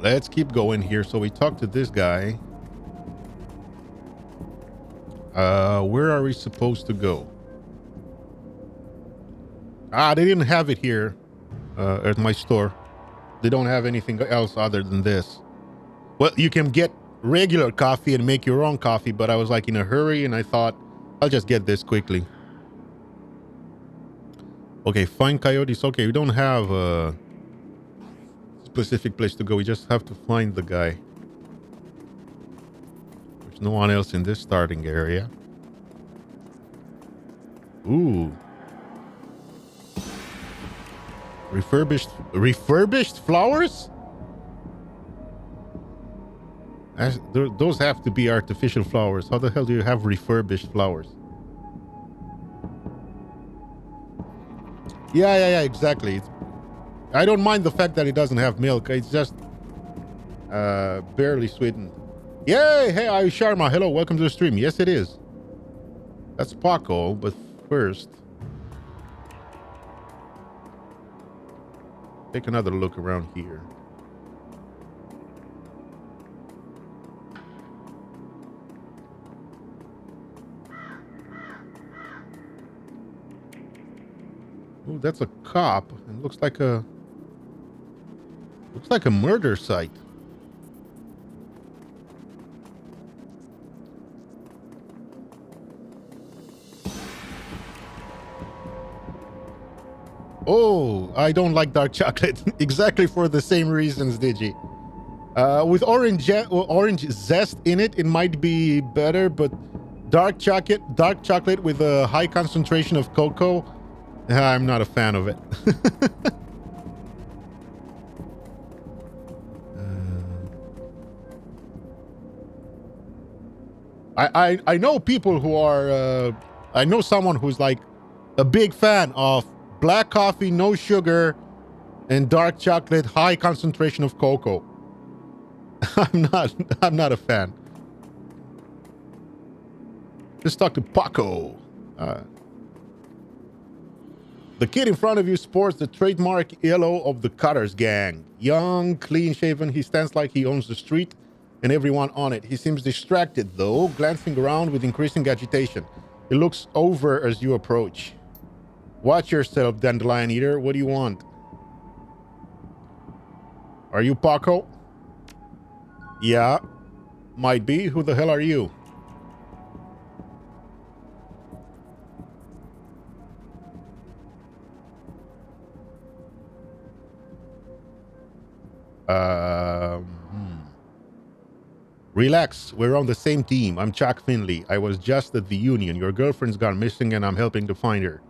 Let's keep going here. So we talked to this guy. Where are we supposed to go? They didn't have it here at my store. They don't have anything else other than this. Well, you can get regular coffee and make your own coffee, but I was like in a hurry and I thought I'll just get this quickly. Okay, find coyotes. Okay, we don't have a specific place to go. We just have to find the guy. There's no one else in this starting area. Ooh. Refurbished flowers? Those have to be artificial flowers. How the hell do you have refurbished flowers? Yeah, exactly. I don't mind the fact that it doesn't have milk. It's just barely sweetened. Yay! Hey, Sharma. Hello, welcome to the stream. Yes, it is. That's Paco, but first, take another look around here. Oh, that's a cop. It looks like a murder site. Oh, I don't like dark chocolate. Exactly for the same reasons, Digi. With orange zest in it, it might be better, but dark chocolate with a high concentration of cocoa, I'm not a fan of it. I know people who are. I know someone who's like a big fan of black coffee, no sugar, and dark chocolate, high concentration of cocoa. I'm not a fan. Let's talk to Paco. The kid in front of you sports the trademark yellow of the Cutters gang. Young, clean-shaven, he stands like he owns the street and everyone on it. He seems distracted, though, glancing around with increasing agitation. He looks over as you approach. Watch yourself, dandelion eater. What do you want? Are you Paco? Yeah, might be. Who the hell are you? Relax, we're on the same team. I'm Chuck Finley. I was just at the Union. Your girlfriend's gone missing and I'm helping to find her.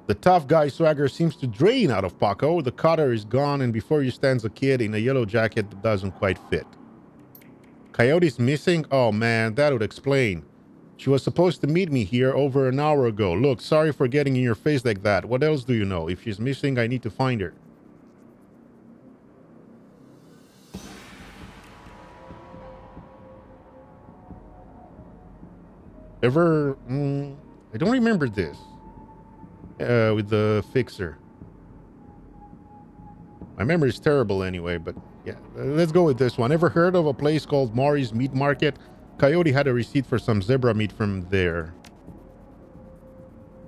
The tough guy swagger seems to drain out of Paco. The cutter is gone and before you stands a kid in a yellow jacket that doesn't quite fit. Coyote's missing? Oh man, that would explain. She was supposed to meet me here over an hour ago. Look, sorry for getting in your face like that. What else do you know? If she's missing, I need to find her. Ever... I don't remember this. With the fixer. My memory is terrible anyway, but yeah. Let's go with this one. Ever heard of a place called Maury's Meat Market? Coyote had a receipt for some zebra meat from there.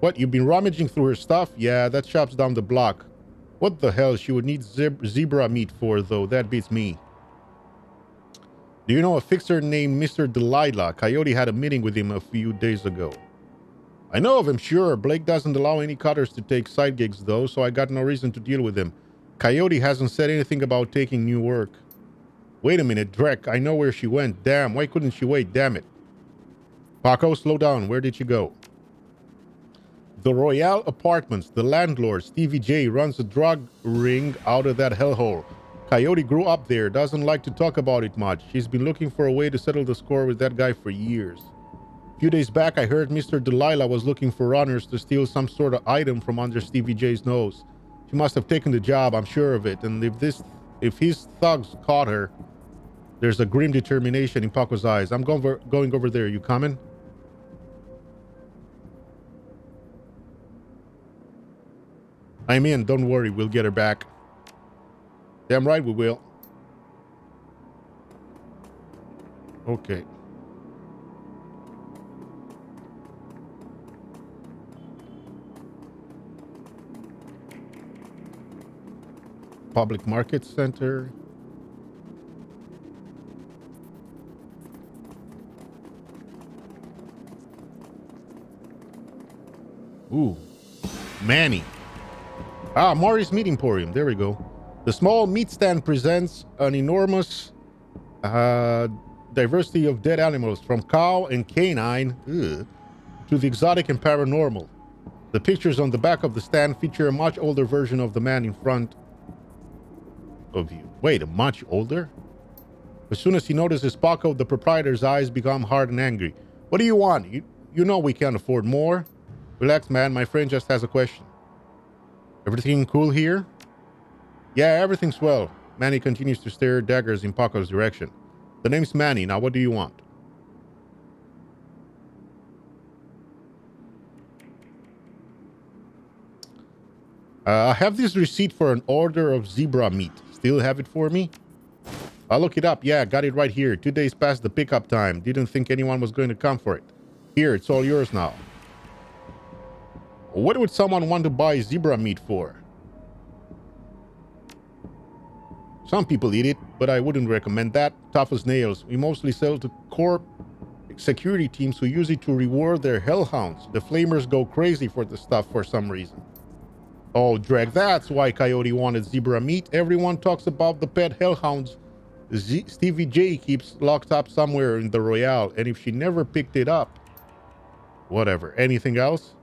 What, you've been rummaging through her stuff? Yeah, that shop's down the block. What the hell she would need zebra meat for, though? That beats me. Do you know a fixer named Mr. Delilah? Coyote had a meeting with him a few days ago. I know of him, sure. Blake doesn't allow any cutters to take side gigs, though, so I got no reason to deal with him. Coyote hasn't said anything about taking new work. Wait a minute, Drek. I know where she went. Damn, why couldn't she wait? Damn it. Paco, slow down. Where did she go? The Royale Apartments. The landlord, Stevie J, runs a drug ring out of that hellhole. Coyote grew up there. Doesn't like to talk about it much. She's been looking for a way to settle the score with that guy for years. A few days back, I heard Mr. Delilah was looking for runners to steal some sort of item from under Stevie J's nose. She must have taken the job, I'm sure of it. And if his thugs caught her, there's a grim determination in Paco's eyes. I'm going over there. You coming? I'm in. Don't worry. We'll get her back. Damn right we will. Okay. Public Market Center. Ooh. Manny. Ah, Maury's Meat Emporium. There we go. The small meat stand presents an enormous diversity of dead animals, from cow and canine to the exotic and paranormal. The pictures on the back of the stand feature a much older version of the man in front of you. Wait, a much older? As soon as he notices Paco, the proprietor's eyes become hard and angry. What do you want? You know we can't afford more. Relax, man. My friend just has a question. Everything cool here? Yeah, everything's well. Manny continues to stare daggers in Paco's direction. The name's Manny. Now, what do you want? I have this receipt for an order of zebra meat. Still have it for me? I'll look it up. Yeah, got it right here. 2 days past the pickup time. Didn't think anyone was going to come for it. Here, it's all yours now. What would someone want to buy zebra meat for? Some people eat it, but I wouldn't recommend that. Tough as nails. We mostly sell to corp security teams who use it to reward their hellhounds. The flamers go crazy for the stuff for some reason. Oh, Dreg, that's why Coyote wanted zebra meat. Everyone talks about the pet hellhounds Stevie J keeps locked up somewhere in the Royale, and if she never picked it up... Whatever. Anything else?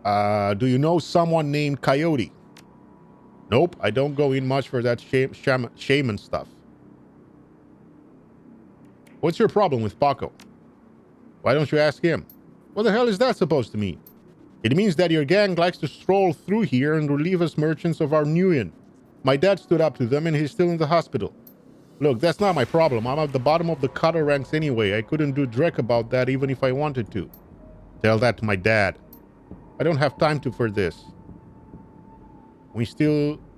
Do you know someone named Coyote? Nope, I don't go in much for that shaman stuff. What's your problem with Paco? Why don't you ask him? What the hell is that supposed to mean? It means that your gang likes to stroll through here and relieve us merchants of our nuyen. My dad stood up to them and he's still in the hospital. Look, that's not my problem. I'm at the bottom of the cutter ranks anyway. I couldn't do dreck about that even if I wanted to. Tell that to my dad. I don't have time for this. We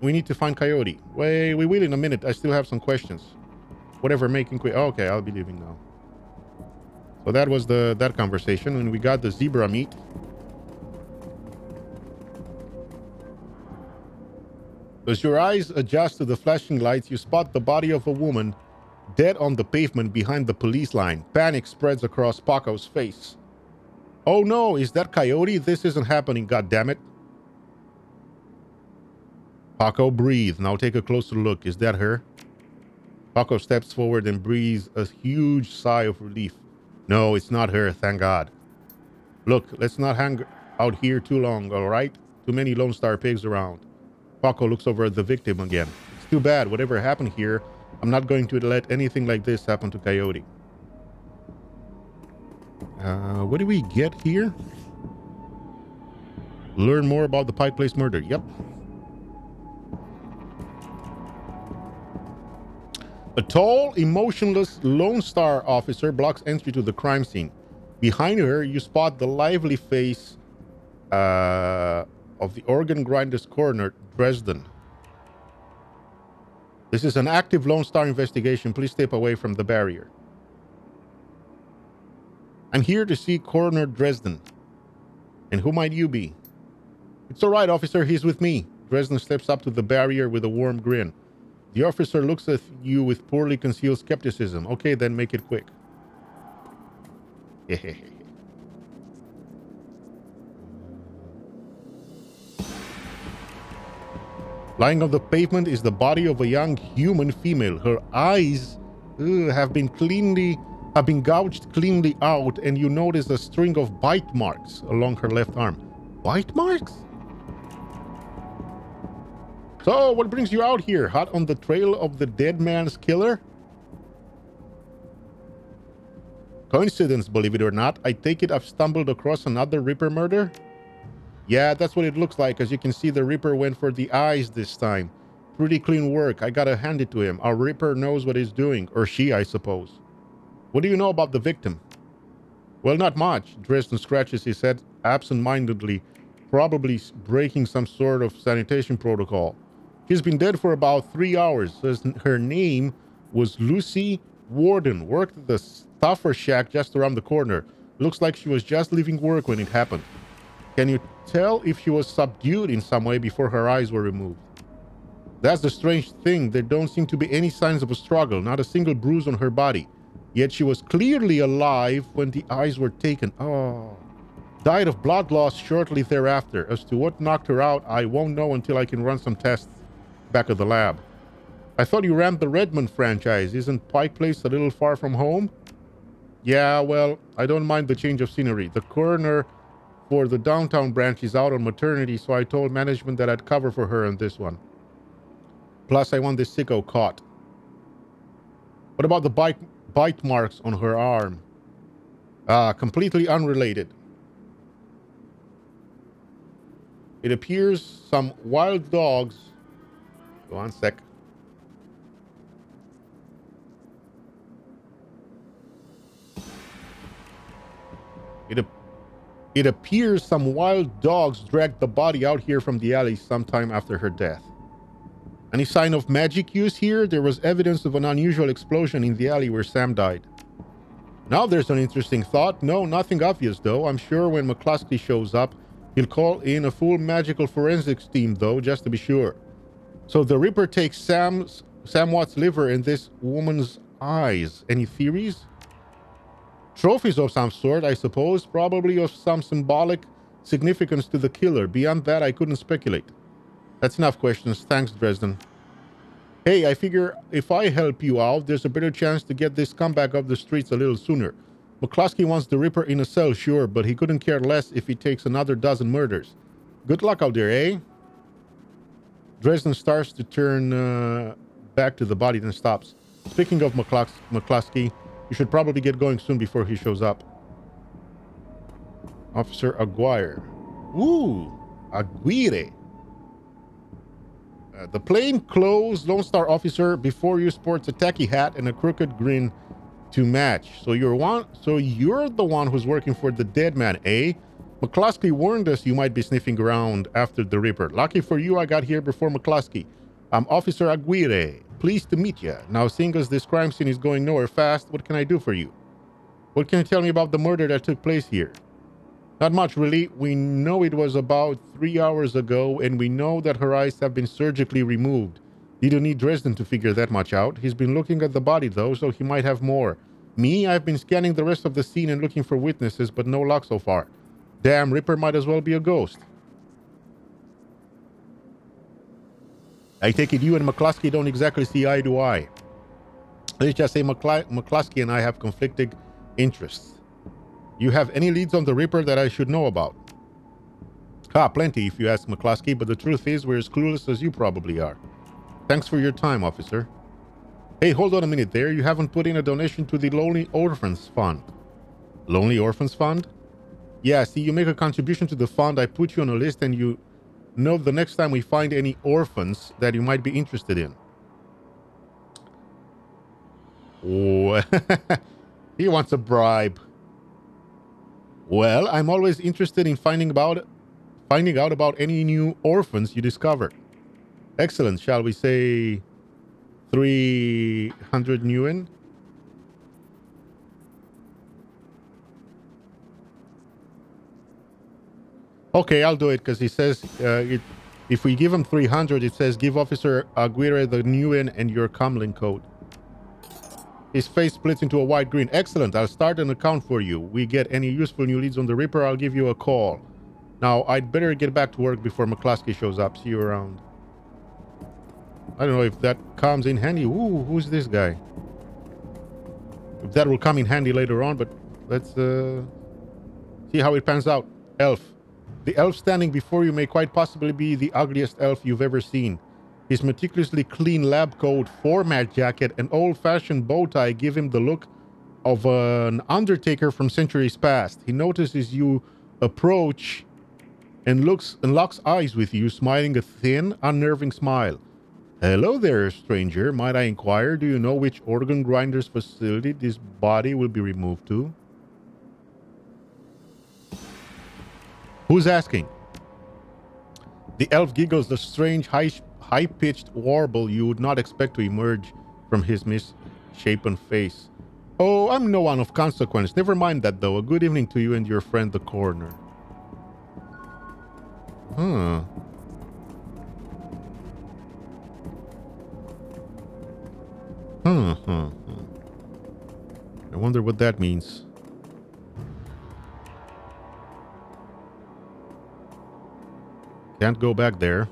need to find Coyote. Wait, we will in a minute. I still have some questions. Whatever, making quick. Oh, okay, I'll be leaving now. So that was that conversation, and we got the zebra meat. As your eyes adjust to the flashing lights, you spot the body of a woman dead on the pavement behind the police line. Panic spreads across Paco's face. Oh no, is that Coyote? This isn't happening, goddammit. Paco, breathe. Now take a closer look. Is that her? Paco steps forward and breathes a huge sigh of relief. No, it's not her, thank God. Look, let's not hang out here too long, all right? Too many Lone Star pigs around. Paco looks over at the victim again. It's too bad. Whatever happened here, I'm not going to let anything like this happen to Coyote. What do we get here? Learn more about the Pike Place murder. Yep. A tall, emotionless Lone Star officer blocks entry to the crime scene. Behind her, you spot the lively face of the organ grinder's coroner, Dresden. This is an active Lone Star investigation. Please step away from the barrier. I'm here to see Coroner Dresden. And who might you be? It's all right, officer. He's with me. Dresden steps up to the barrier with a warm grin. The officer looks at you with poorly concealed skepticism. Okay, then make it quick. Lying on the pavement is the body of a young human female. Her eyes have been gouged cleanly out, and you notice a string of bite marks along her left arm. Bite marks? So, what brings you out here? Hot on the trail of the dead man's killer? Coincidence, believe it or not. I take it I've stumbled across another Ripper murder? Yeah, that's what it looks like. As you can see, the Ripper went for the eyes this time. Pretty clean work. I gotta hand it to him. Our Ripper knows what he's doing. Or she, I suppose. What do you know about the victim? Well, not much. Dresden scratches his head absent-mindedly, probably breaking some sort of sanitation protocol. She's been dead for about 3 hours. Her name was Lucy Warden, worked at the stuffer shack just around the corner. Looks like she was just leaving work when it happened. Can you tell if she was subdued in some way before her eyes were removed? That's the strange thing. There don't seem to be any signs of a struggle, not a single bruise on her body. Yet she was clearly alive when the eyes were taken. Oh. Died of blood loss shortly thereafter. As to what knocked her out, I won't know until I can run some tests back at the lab. I thought you ran the Redmond franchise. Isn't Pike Place a little far from home? Yeah, well, I don't mind the change of scenery. The coroner for the downtown branch is out on maternity, so I told management that I'd cover for her on this one. Plus, I want this sicko caught. What about the bite marks on her arm? Completely unrelated. It appears some wild dogs... Go on, sec. It appears some wild dogs dragged the body out here from the alley sometime after her death. Any sign of magic use here? There was evidence of an unusual explosion in the alley where Sam died. Now there's an interesting thought. No, nothing obvious though. I'm sure when McCluskey shows up, he'll call in a full magical forensics team though, just to be sure. So the Ripper takes Sam Watt's liver and this woman's eyes. Any theories? Trophies of some sort, I suppose. Probably of some symbolic significance to the killer. Beyond that, I couldn't speculate. That's enough questions. Thanks, Dresden. Hey, I figure if I help you out, there's a better chance to get this scumbag off the streets a little sooner. McCluskey wants the Ripper in a cell, sure, but he couldn't care less if he takes another dozen murders. Good luck out there, eh? Dresden starts to turn back to the body, then stops. Speaking of McCluskey, you should probably get going soon before he shows up. Officer Aguirre. Ooh, Aguirre. The plain-clothes Lone Star officer before you sports a tacky hat and a crooked grin to match. So you're the one who's working for the dead man, eh? McCluskey warned us you might be sniffing around after the Ripper. Lucky for you, I got here before McCluskey. I'm Officer Aguirre. Pleased to meet you. Now, seeing as this crime scene is going nowhere fast, what can I do for you? What can you tell me about the murder that took place here? Not much, really. We know it was about 3 hours ago, and we know that her eyes have been surgically removed. You don't need Dresden to figure that much out. He's been looking at the body, though, so he might have more. Me, I've been scanning the rest of the scene and looking for witnesses, but no luck so far. Damn, Ripper might as well be a ghost. I take it you and McCluskey don't exactly see eye to eye. Let's just say McCluskey and I have conflicting interests. You have any leads on the Ripper that I should know about? Plenty if you ask McCluskey, but the truth is we're as clueless as you probably are. Thanks for your time, officer. Hey, hold on a minute there. You haven't put in a donation to the Lonely Orphans Fund. Lonely Orphans Fund? Yeah, see, you make a contribution to the fund, I put you on a list, and you know the next time we find any orphans that you might be interested in. Oh, he wants a bribe. Well, I'm always interested in finding out about any new orphans you discover. Excellent. Shall we say 300 Nguyen? Okay, I'll do it because he says if we give him 300, it says give Officer Aguirre the Nguyen and your comlink code. His face splits into a wide grin. Excellent. I'll start an account for you. We get any useful new leads on the Ripper, I'll give you a call. Now, I'd better get back to work before McCluskey shows up. See you around. I don't know if that comes in handy. Ooh, who's this guy? If that will come in handy later on, but let's see how it pans out. Elf. The elf standing before you may quite possibly be the ugliest elf you've ever seen. His meticulously clean lab coat, format jacket, and old-fashioned bow tie give him the look of an undertaker from centuries past. He notices you approach and locks eyes with you, smiling a thin, unnerving smile. Hello there, stranger. Might I inquire, do you know which organ grinder's facility this body will be removed to? Who's asking? The elf giggles a strange, high-pitched warble you would not expect to emerge from his misshapen face. Oh, I'm no one of consequence. Never mind that, though. A good evening to you and your friend, the coroner. Huh. I wonder what that means. Can't go back there.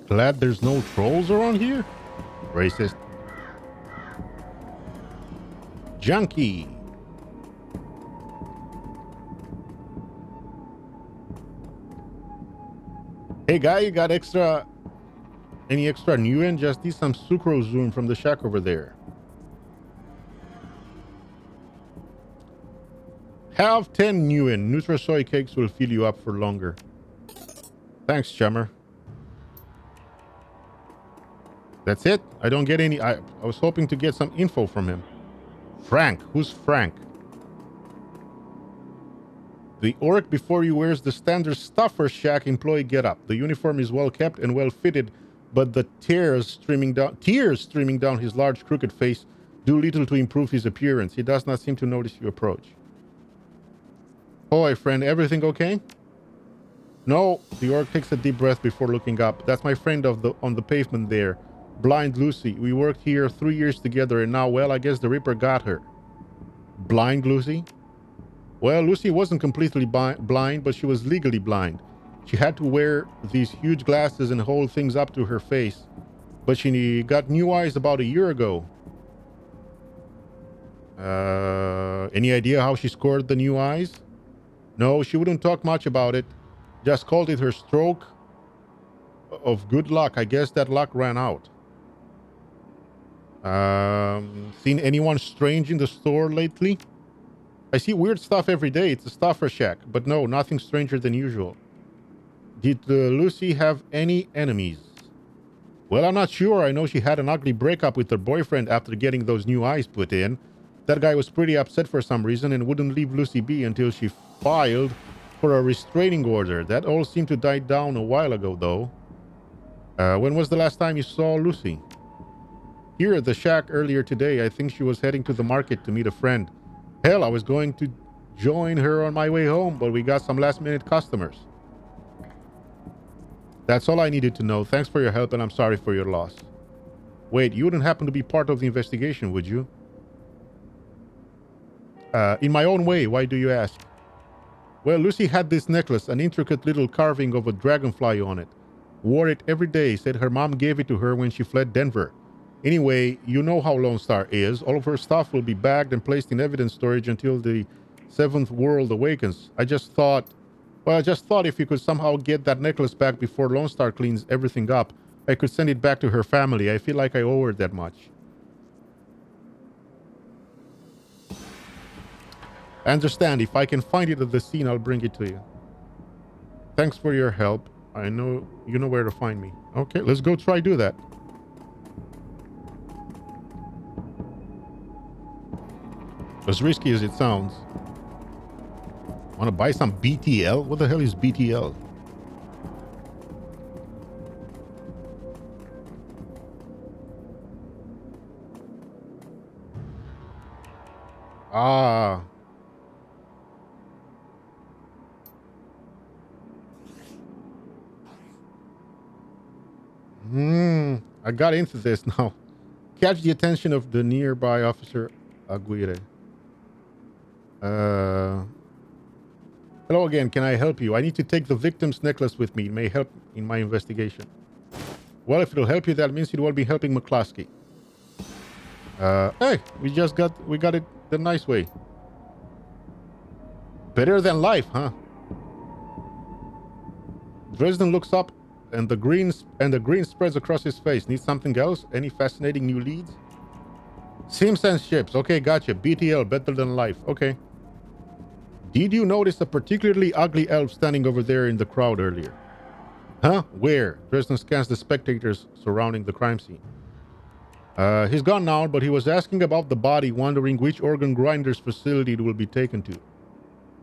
Glad there's no trolls around here? Racist. Junkie. Hey guy, you got any extra new in? Just need some sucrose zoom from the shack over there. Have 10 new in. Nutrasoy cakes will fill you up for longer. Thanks, chummer. That's it? I don't get any... I was hoping to get some info from him. Frank. Who's Frank? The orc before you wears the standard stuffer shack employee getup. The uniform is well kept and well fitted, but the tears streaming down his large crooked face do little to improve his appearance. He does not seem to notice you approach. Boy, friend, everything okay? No, the orc takes a deep breath before looking up. That's my friend on the pavement there. Blind Lucy. We worked here 3 years together and now, well, I guess the Reaper got her. Blind Lucy? Well, Lucy wasn't completely blind, but she was legally blind. She had to wear these huge glasses and hold things up to her face. But she got new eyes about a year ago. Any idea how she scored the new eyes? No, she wouldn't talk much about it. Just called it her stroke of good luck. I guess that luck ran out. Seen anyone strange in the store lately? I see weird stuff every day. It's a stuffer shack. But no, nothing stranger than usual. Did Lucy have any enemies? Well, I'm not sure. I know she had an ugly breakup with her boyfriend after getting those new eyes put in. That guy was pretty upset for some reason and wouldn't leave Lucy be until she filed for a restraining order. That all seemed to die down a while ago, though. When was the last time you saw Lucy? Here at the shack earlier today. I think she was heading to the market to meet a friend. Hell, I was going to join her on my way home, but we got some last-minute customers. That's all I needed to know. Thanks for your help, and I'm sorry for your loss. Wait, you wouldn't happen to be part of the investigation, would you? In my own way, why do you ask? Well, Lucy had this necklace, an intricate little carving of a dragonfly on it. Wore it every day, said her mom gave it to her when she fled Denver. Anyway, you know how Lone Star is. All of her stuff will be bagged and placed in evidence storage until the Seventh World awakens. I just thought if you could somehow get that necklace back before Lone Star cleans everything up, I could send it back to her family. I feel like I owe her that much. I understand. If I can find it at the scene, I'll bring it to you. Thanks for your help. I know you know where to find me. Okay, let's go try do that. As risky as it sounds. Want to buy some BTL? What the hell is BTL? Ah. I got into this now. Catch the attention of the nearby officer Aguirre. Hello again, can I help you? I need to take the victim's necklace with me. It may help in my investigation. Well, if it'll help you, that means it will be helping McCluskey. Hey, we got it the nice way. Better than life, huh? Dresden looks up and the grin spreads across his face. Need something else? Any fascinating new leads? Sims and ships. Okay, gotcha. BTL, better than life. Okay. Did you notice a particularly ugly elf standing over there in the crowd earlier? Huh? Where? Dresden scans the spectators surrounding the crime scene. He's gone now, but he was asking about the body, wondering which organ grinder's facility it will be taken to.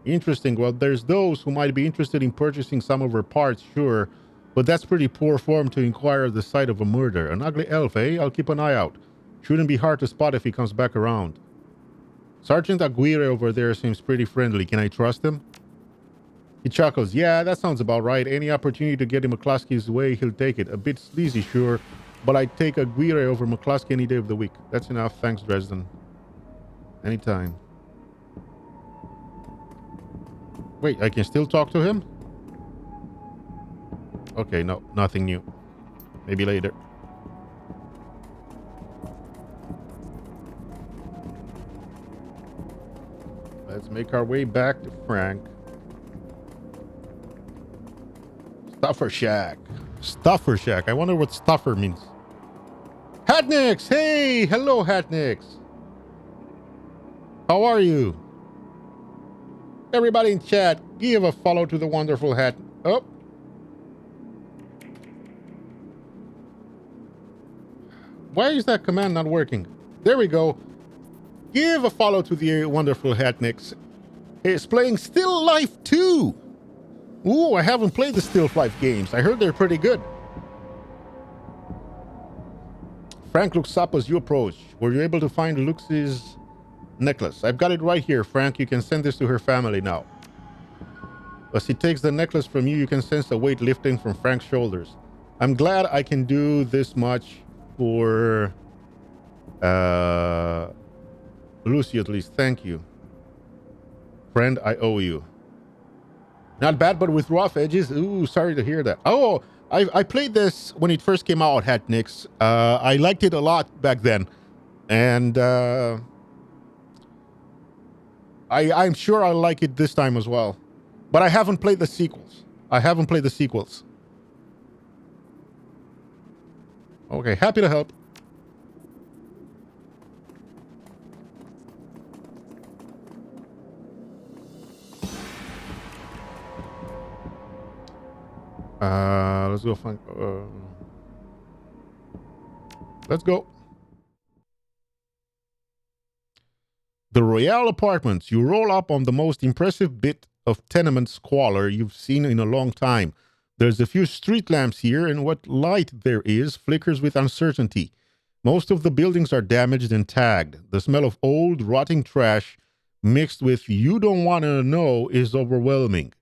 Interesting. Well, there's those who might be interested in purchasing some of her parts, sure, but that's pretty poor form to inquire at the site of a murder. An ugly elf, eh? I'll keep an eye out. Shouldn't be hard to spot if he comes back around. Sergeant Aguirre over there seems pretty friendly. Can I trust him? He chuckles. Yeah, that sounds about right. Any opportunity to get him McCluskey's way, he'll take it. A bit sleazy, sure, but I'd take Aguirre over McCluskey any day of the week. That's enough. Thanks, Dresden. Anytime. Wait, I can still talk to him? Okay, no, nothing new. Maybe later. Let's make our way back to Frank. Stuffer Shack. Stuffer Shack. I wonder what stuffer means. Hatnix! Hey! Hello, Hatnix. How are you? Everybody in chat, give a follow to the wonderful hat. Oh. Why is that command not working? There we go. Give a follow to the wonderful Hatnix. It's playing Still Life 2. Ooh, I haven't played the Still Life games. I heard they're pretty good. Frank looks up as you approach. Were you able to find Lux's necklace? I've got it right here, Frank. You can send this to her family now. As he takes the necklace from you, you can sense the weight lifting from Frank's shoulders. I'm glad I can do this much for Lucy, at least. Thank you. Friend, I owe you. Not bad, but with rough edges. Ooh, sorry to hear that. Oh, I played this when it first came out, Hatnix. I liked it a lot back then. And I'm sure I'll like it this time as well. But I haven't played the sequels. Okay, happy to help. Let's go find... let's go. The Royale Apartments. You roll up on the most impressive bit of tenement squalor you've seen in a long time. There's a few street lamps here, and what light there is flickers with uncertainty. Most of the buildings are damaged and tagged. The smell of old, rotting trash mixed with you don't want to know is overwhelming.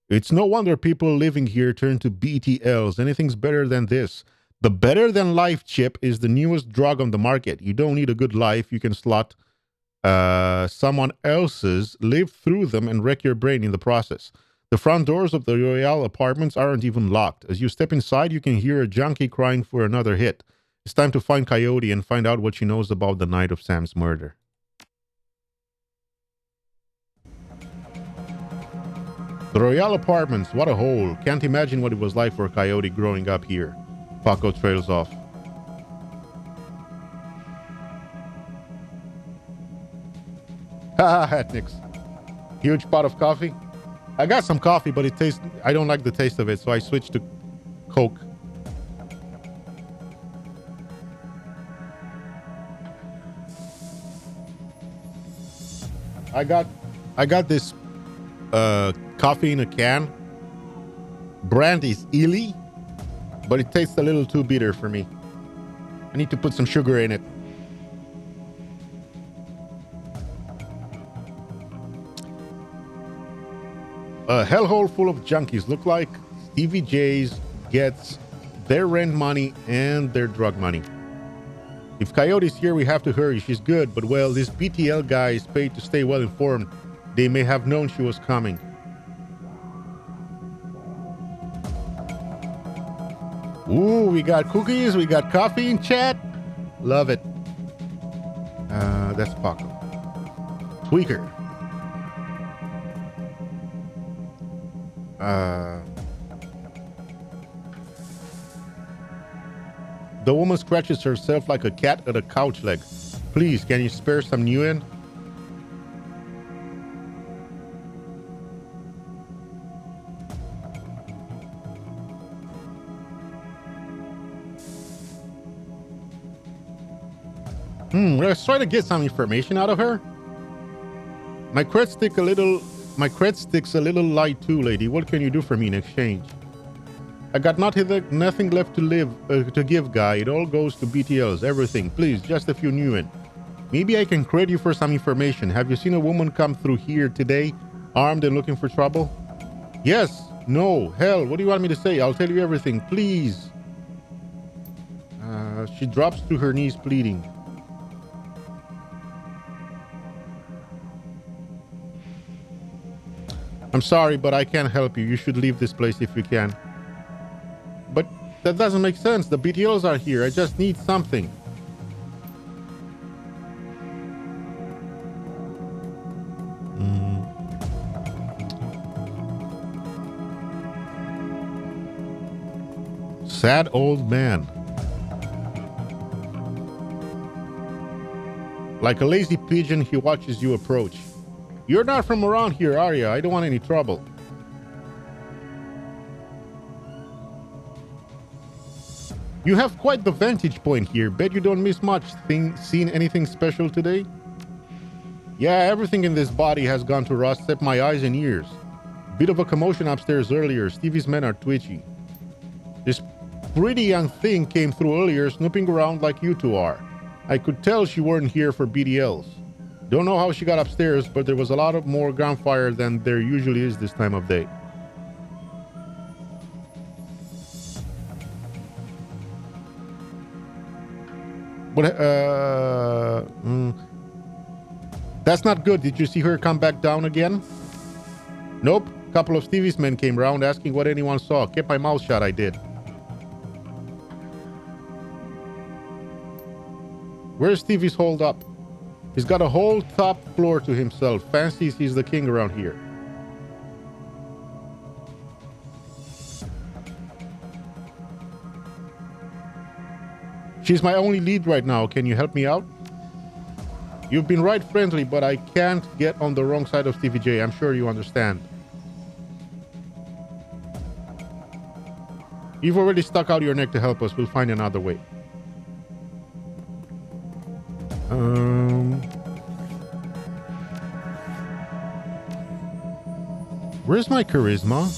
It's no wonder people living here turn to BTLs. Anything's better than this. The better than life chip is the newest drug on the market. You don't need a good life. You can slot someone else's, live through them, and wreck your brain in the process. The front doors of the Royale Apartments aren't even locked. As you step inside, you can hear a junkie crying for another hit. It's time to find Coyote and find out what she knows about the night of Sam's murder. The Royale Apartments, what a hole. Can't imagine what it was like for Coyote growing up here. Paco trails off. Haha, Hatnix. Huge pot of coffee. I got some coffee, but I don't like the taste of it, so I switched to Coke. I got this coffee in a can. Brand is Ely, but it tastes a little too bitter for me. I need to put some sugar in it. A hellhole full of junkies. Look like Stevie J's gets their rent money and their drug money. If Coyote's here, we have to hurry. She's good, but well, this BTL guy is paid to stay well informed. They may have known she was coming. Ooh, we got cookies, we got coffee in chat. Love it. That's Paco. Tweaker. The woman scratches herself like a cat at a couch leg. Please, can you spare some new in? Let's try to get some information out of her. My cred stick's a little light too, lady. What can you do for me in exchange? I got nothing left to give, guy. It all goes to BTLs, everything. Please, just a few new in. Maybe I can credit you for some information. Have you seen a woman come through here today, armed and looking for trouble? Yes. No. Hell, what do you want me to say? I'll tell you everything. Please. She drops to her knees, pleading. I'm sorry, but I can't help you. You should leave this place if you can. But that doesn't make sense. The BTLs are here. I just need something. Sad old man. Like a lazy pigeon, he watches you approach. You're not from around here, are you? I don't want any trouble. You have quite the vantage point here. Bet you don't miss much. Seen anything special today? Yeah, everything in this body has gone to rust except my eyes and ears. Bit of a commotion upstairs earlier. Stevie's men are twitchy. This pretty young thing came through earlier, snooping around like you two are. I could tell she weren't here for BDLs. Don't know how she got upstairs, but there was a lot of more gunfire than there usually is this time of day. But, that's not good. Did you see her come back down again? Nope. A couple of Stevie's men came around asking what anyone saw. Kept my mouth shut, I did. Where's Stevie's holed up? He's got a whole top floor to himself. Fancies he's the king around here. She's my only lead right now. Can you help me out? You've been right friendly, but I can't get on the wrong side of Stevie J. I'm sure you understand. You've already stuck out your neck to help us. We'll find another way. Where's my charisma?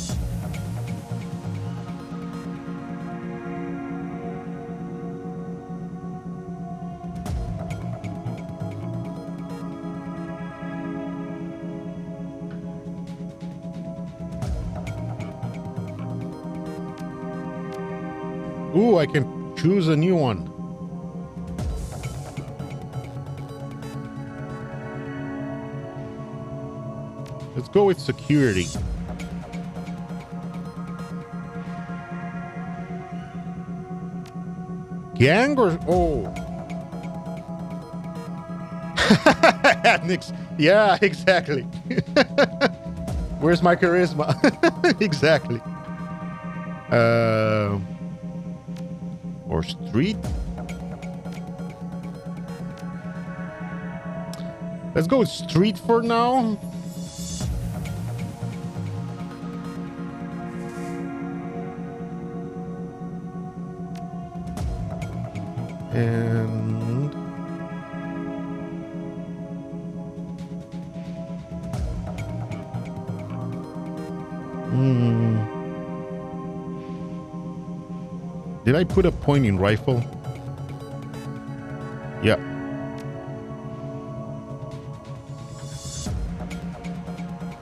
Ooh, I can choose a new one. Let's go with security. Gang or... Oh. Ethnics. Yeah, exactly. Where's my charisma? Exactly. Or street? Let's go with street for now. And did I put a point in rifle? Yeah.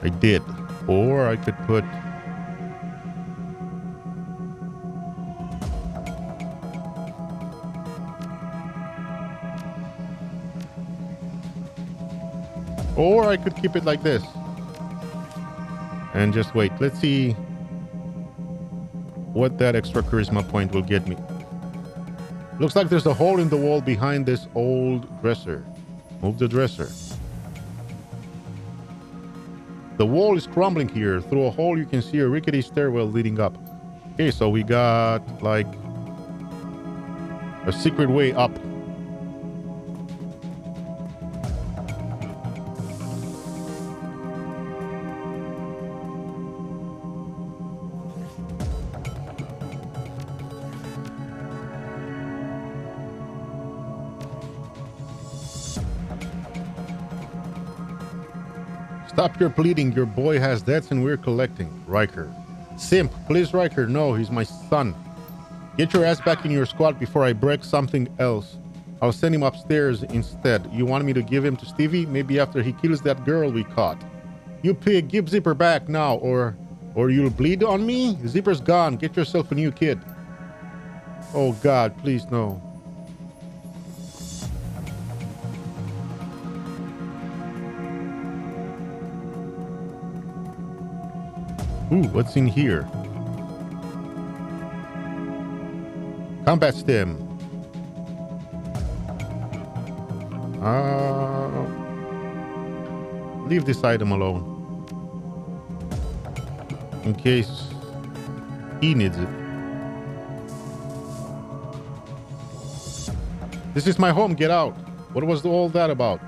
I did. Or I could put... Or I could keep it like this. And just wait. Let's see what that extra charisma point will get me. Looks like there's a hole in the wall behind this old dresser. Move the dresser. The wall is crumbling here. Through a hole you can see a rickety stairwell leading up. Okay, so we got like a secret way up. Stop your pleading. Your boy has debts and we're collecting. Riker. Simp, please, Riker. No, he's my son. Get your ass back in your squad before I break something else. I'll send him upstairs instead. You want me to give him to Stevie? Maybe after he kills that girl we caught. You pig, give Zipper back now, or you'll bleed on me? Zipper's gone. Get yourself a new kid. Oh God, please no. Ooh, what's in here? Combat stem. Leave this item alone. In case he needs it. This is my home, get out. What was all that about?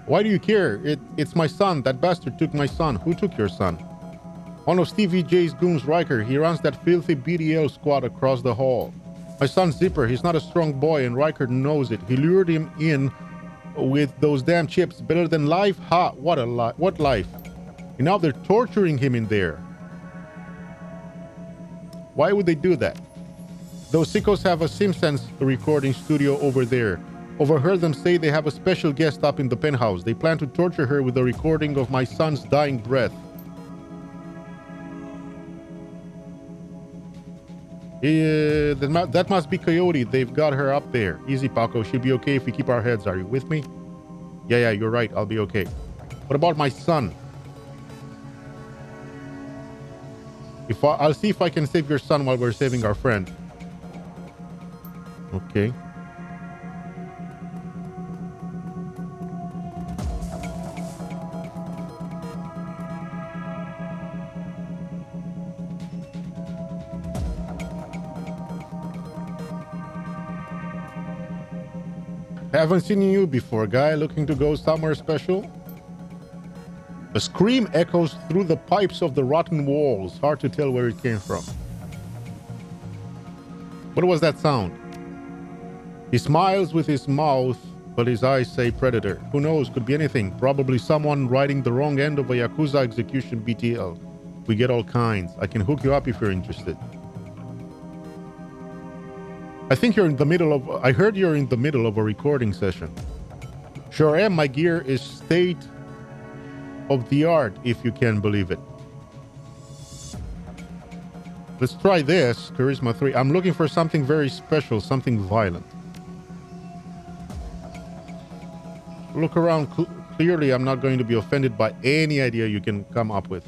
Why do you care? It's my son. That bastard took my son. Who took your son? One of Stevie J's goons, Riker. He runs that filthy BDL squad across the hall. My son Zipper, he's not a strong boy and Riker knows it. He lured him in with those damn chips. Better than life? Ha, what a life. What life? And now they're torturing him in there. Why would they do that? Those sickos have a Simpsons recording studio over there. Overheard them say they have a special guest up in the penthouse. They plan to torture her with a recording of my son's dying breath. That must be Coyote. They've got her up there. Easy, Paco. She'll be okay if we keep our heads. Are you with me? Yeah, you're right. I'll be okay. What about my son? I'll see if I can save your son while we're saving our friend. Okay. Haven't seen you before, guy. Looking to go somewhere special? A scream echoes through the pipes of the rotten walls. Hard to tell where it came from. What was that sound? He smiles with his mouth, but his eyes say predator. Who knows? Could be anything. Probably someone riding the wrong end of a Yakuza execution BTL. We get all kinds. I can hook you up if you're interested. I think you're in the middle of... I heard you're in the middle of a recording session. Sure am. My gear is state of the art, if you can believe it. Let's try this. Charisma 3. I'm looking for something very special, something violent. Look around. Clearly, I'm not going to be offended by any idea you can come up with.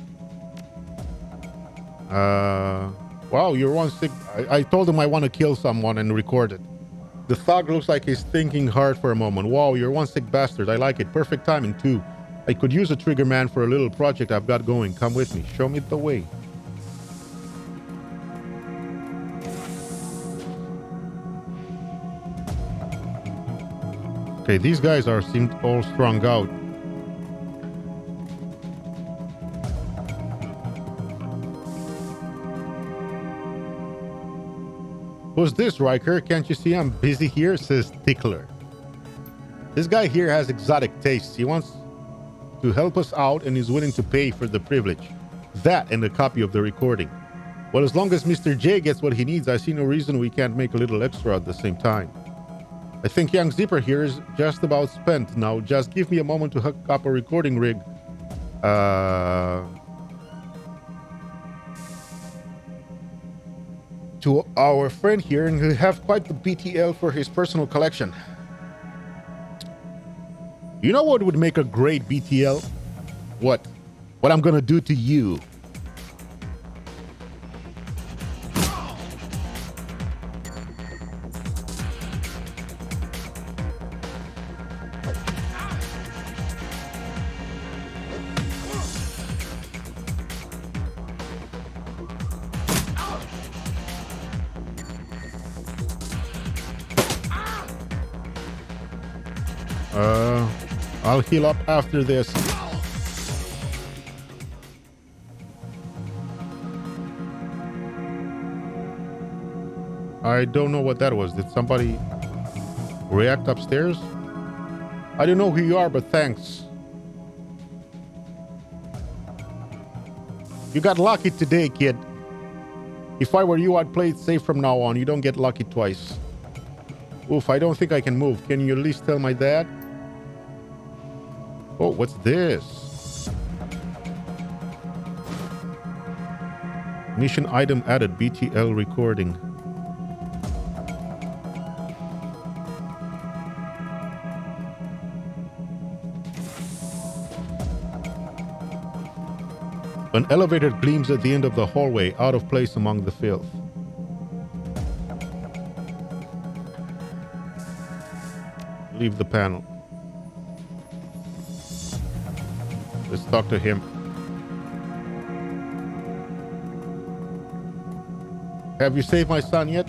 Wow, you're one sick... I told him I want to kill someone and record it. The thug looks like he's thinking hard for a moment. Wow, you're one sick bastard. I like it. Perfect timing, too. I could use a trigger man for a little project I've got going. Come with me. Show me the way. Okay, these guys seem all strung out. Who's this, Riker? Can't you see I'm busy here? Says Tickler. This guy here has exotic tastes. He wants to help us out and is willing to pay for the privilege. That and a copy of the recording. Well, as long as Mr. J gets what he needs, I see no reason we can't make a little extra at the same time. I think young Zipper here is just about spent now. Just give me a moment to hook up a recording rig. To our friend here, and he'll have quite the BTL for his personal collection. You know what would make a great BTL? What? What I'm gonna do to you. I'll heal up after this. I don't know what that was. Did somebody react upstairs? I don't know who you are, but thanks. You got lucky today, kid. If I were you, I'd play it safe from now on. You don't get lucky twice. Oof, I don't think I can move. Can you at least tell my dad? Oh, what's this? Mission item added. BTL recording. An elevator gleams at the end of the hallway, out of place among the filth. Leave the panel. Let's talk to him. Have you saved my son yet?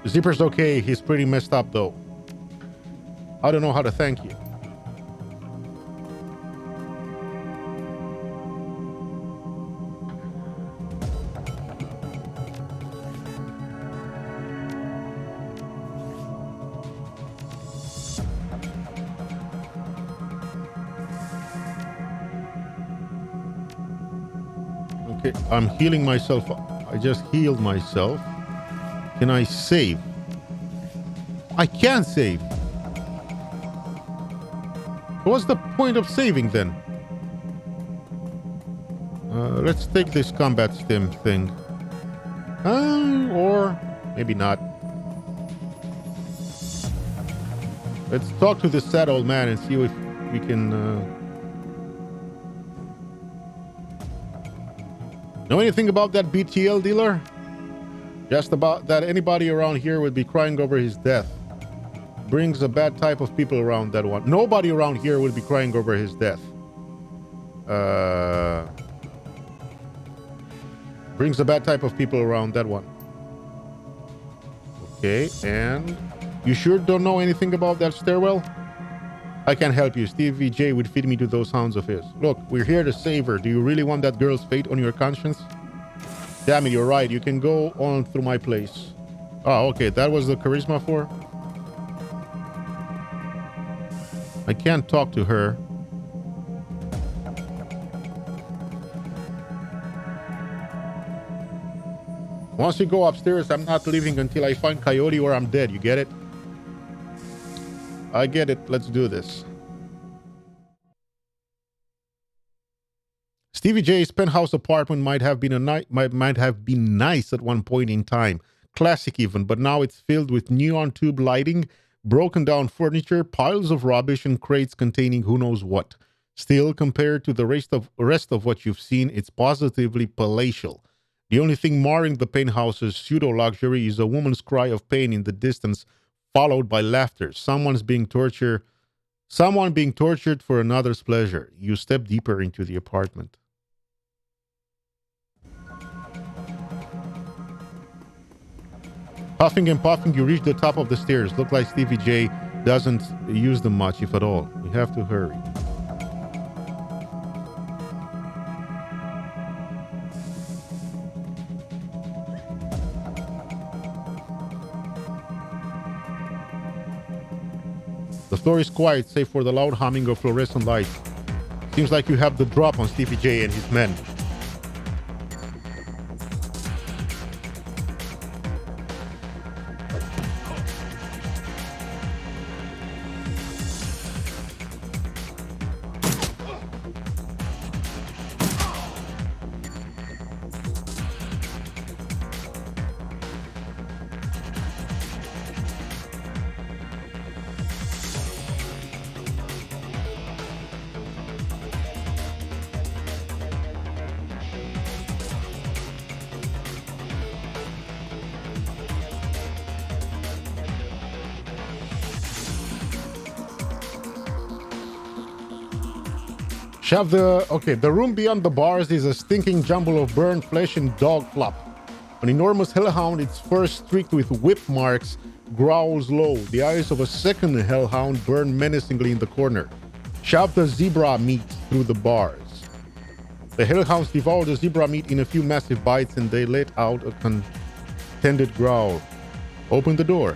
Zipper's okay. He's pretty messed up though. I don't know how to thank you. Okay, I'm healing myself. I just healed myself. Can I save? I can't save. What's the point of saving then? Let's take this combat stim thing. Or maybe not. Let's talk to this sad old man and see if we can... Know anything about that BTL dealer? Just about that anybody around here would be crying over his death. Brings a bad type of people around that one. Nobody around here would be crying over his death. Brings a bad type of people around that one. Okay, and you sure don't know anything about that stairwell? I can't help you. Stevie J would feed me to those hounds of his. Look, we're here to save her. Do you really want that girl's fate on your conscience? Damn it, you're right. You can go on through my place. Oh, okay. That was the charisma for? I can't talk to her. Once you go upstairs, I'm not leaving until I find Coyote or I'm dead. You get it? I get it. Let's do this. Stevie J's penthouse apartment might have been nice at one point in time, classic even, but now it's filled with neon tube lighting, broken down furniture, piles of rubbish, and crates containing who knows what. Still, compared to the rest of what you've seen, it's positively palatial. The only thing marring the penthouse's pseudo-luxury is a woman's cry of pain in the distance, followed by laughter. Someone being tortured for another's pleasure. You step deeper into the apartment. Puffing and puffing, you reach the top of the stairs. Look like Stevie J doesn't use them much, if at all. You have to hurry. The floor is quiet, save for the loud humming of fluorescent lights. Seems like you have the drop on Stevie J and his men. The room beyond the bars is a stinking jumble of burned flesh and dog flop. An enormous hellhound, its fur streaked with whip marks, growls low. The eyes of a second hellhound burn menacingly in the corner. Shove the zebra meat through the bars. The hellhounds devour the zebra meat in a few massive bites and they let out a contented growl. Open the door.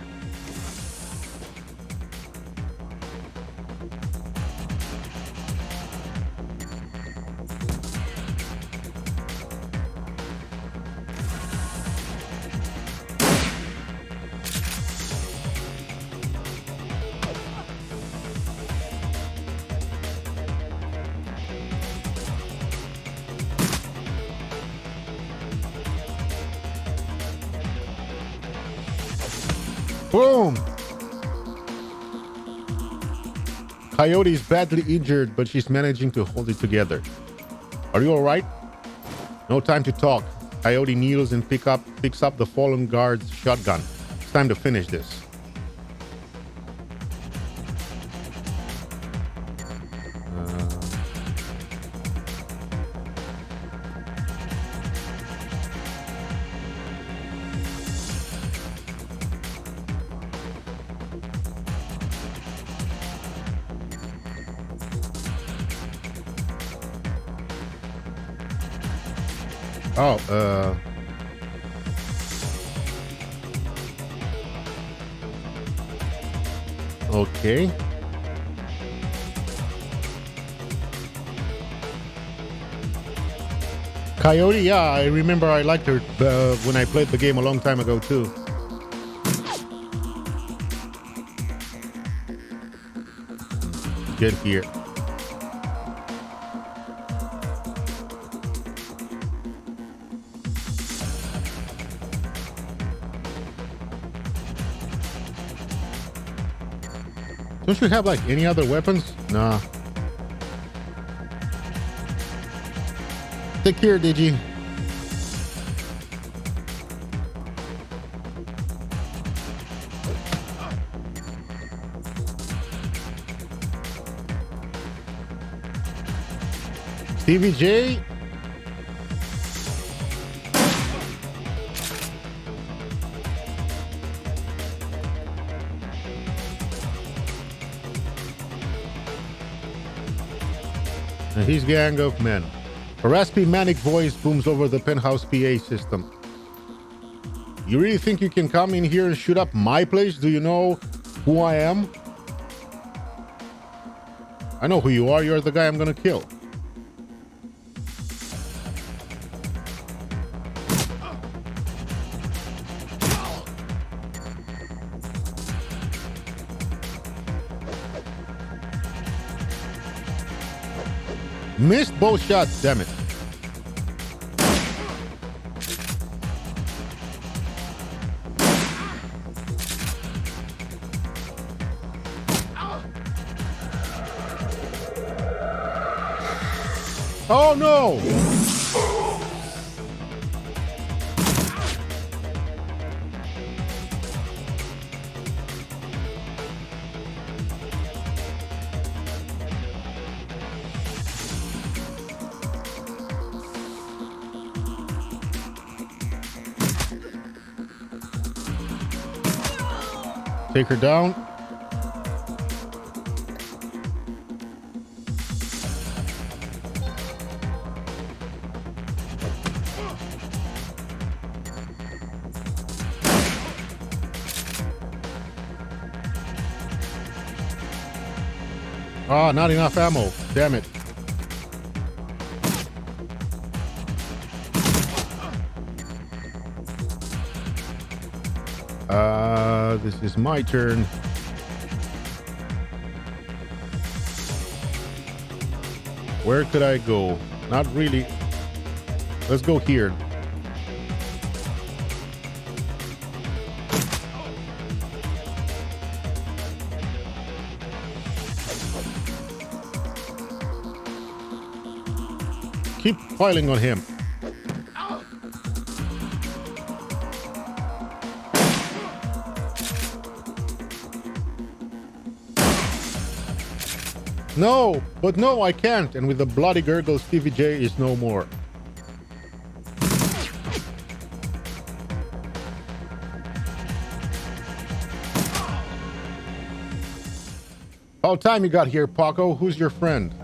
Boom! Coyote is badly injured, but she's managing to hold it together. Are you alright? No time to talk. Coyote kneels and picks up the fallen guard's shotgun. It's time to finish this. Okay. Coyote, yeah, I remember I liked her when I played the game a long time ago too. Get here. Don't you have like any other weapons? Nah. Take care, Digi. Stevie J. And his gang of men. A raspy, manic voice booms over the penthouse PA system. You really think you can come in here and shoot up my place? Do you know who I am? I know who you are. You're the guy I'm gonna kill. Missed both shots, damn it. Oh no! Take her down. Ah, not enough ammo. Damn it. This is my turn. Where could I go? Not really. Let's go here. Keep piling on him. No, but no, I can't. And with the bloody gurgle, Stevie J is no more. About time you got here, Paco. Who's your friend?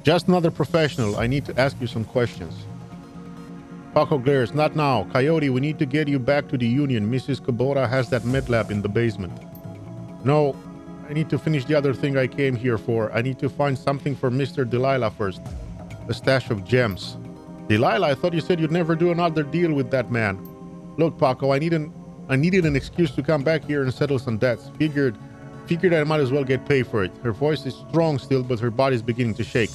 Just another professional. I need to ask you some questions. Paco glares, not now. Coyote, we need to get you back to the Union. Mrs. Kubota has that med lab in the basement. No, I need to finish the other thing I came here for. I need to find something for Mr. Delilah first. A stash of gems. Delilah, I thought you said you'd never do another deal with that man. Look, Paco, I needed an excuse to come back here and settle some debts. Figured I might as well get paid for it. Her voice is strong still, but her body's beginning to shake.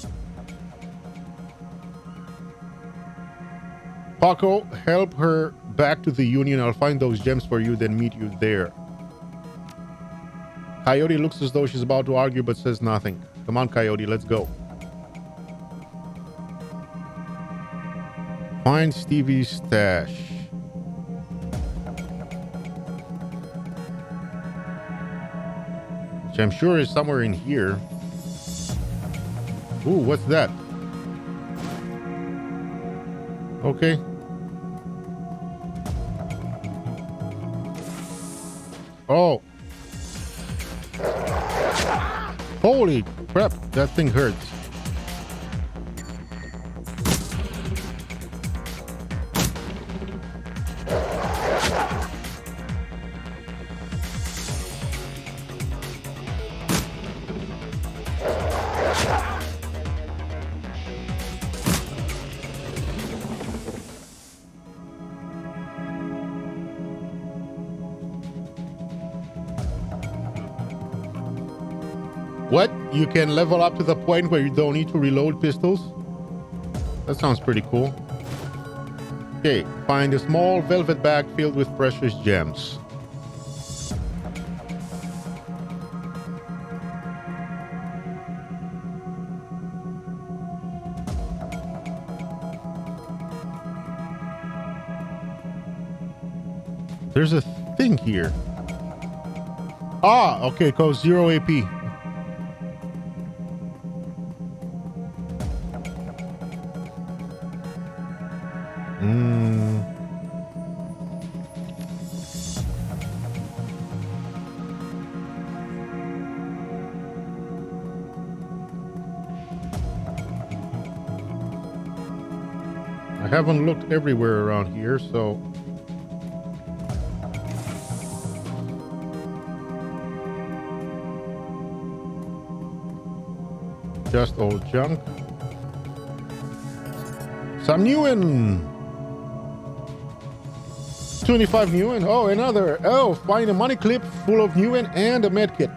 Paco, help her back to the Union. I'll find those gems for you, then meet you there. Coyote looks as though she's about to argue, but says nothing. Come on, Coyote, let's go. Find Stevie's stash. Which I'm sure is somewhere in here. Ooh, what's that? Okay. Oh. Holy crap, that thing hurts. What? You can level up to the point where you don't need to reload pistols? That sounds pretty cool. Okay, find a small velvet bag filled with precious gems. There's a thing here. Ah, okay, it goes 0 AP. I haven't looked everywhere around here, so... Just old junk. Some Newen! 25 Newen. Oh, another. Oh, find a money clip full of Newen and a medkit.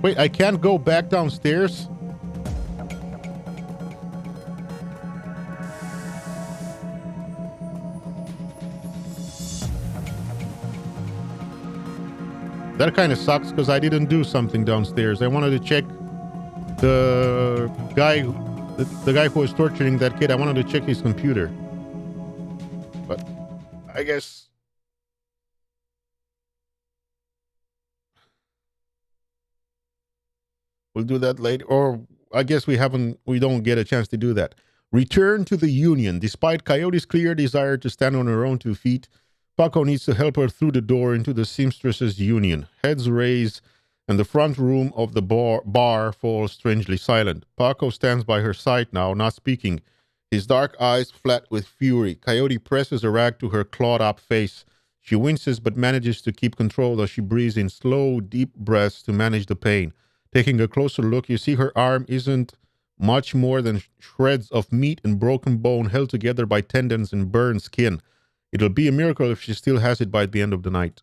Wait, I can't go back downstairs? That kind of sucks because I didn't do something downstairs. I wanted to check the guy who was torturing that kid. I wanted to check his computer. But I guess we'll do that later. Or I guess we don't get a chance to do that. Return to the Union. Despite Coyote's clear desire to stand on her own 2 feet, Paco needs to help her through the door into the seamstresses' union. Heads raise, and the front room of the bar falls strangely silent. Paco stands by her side now, not speaking, his dark eyes flat with fury. Coyote presses a rag to her clawed-up face. She winces but manages to keep control as she breathes in slow, deep breaths to manage the pain. Taking a closer look, you see her arm isn't much more than shreds of meat and broken bone held together by tendons and burned skin. It'll be a miracle if she still has it by the end of the night.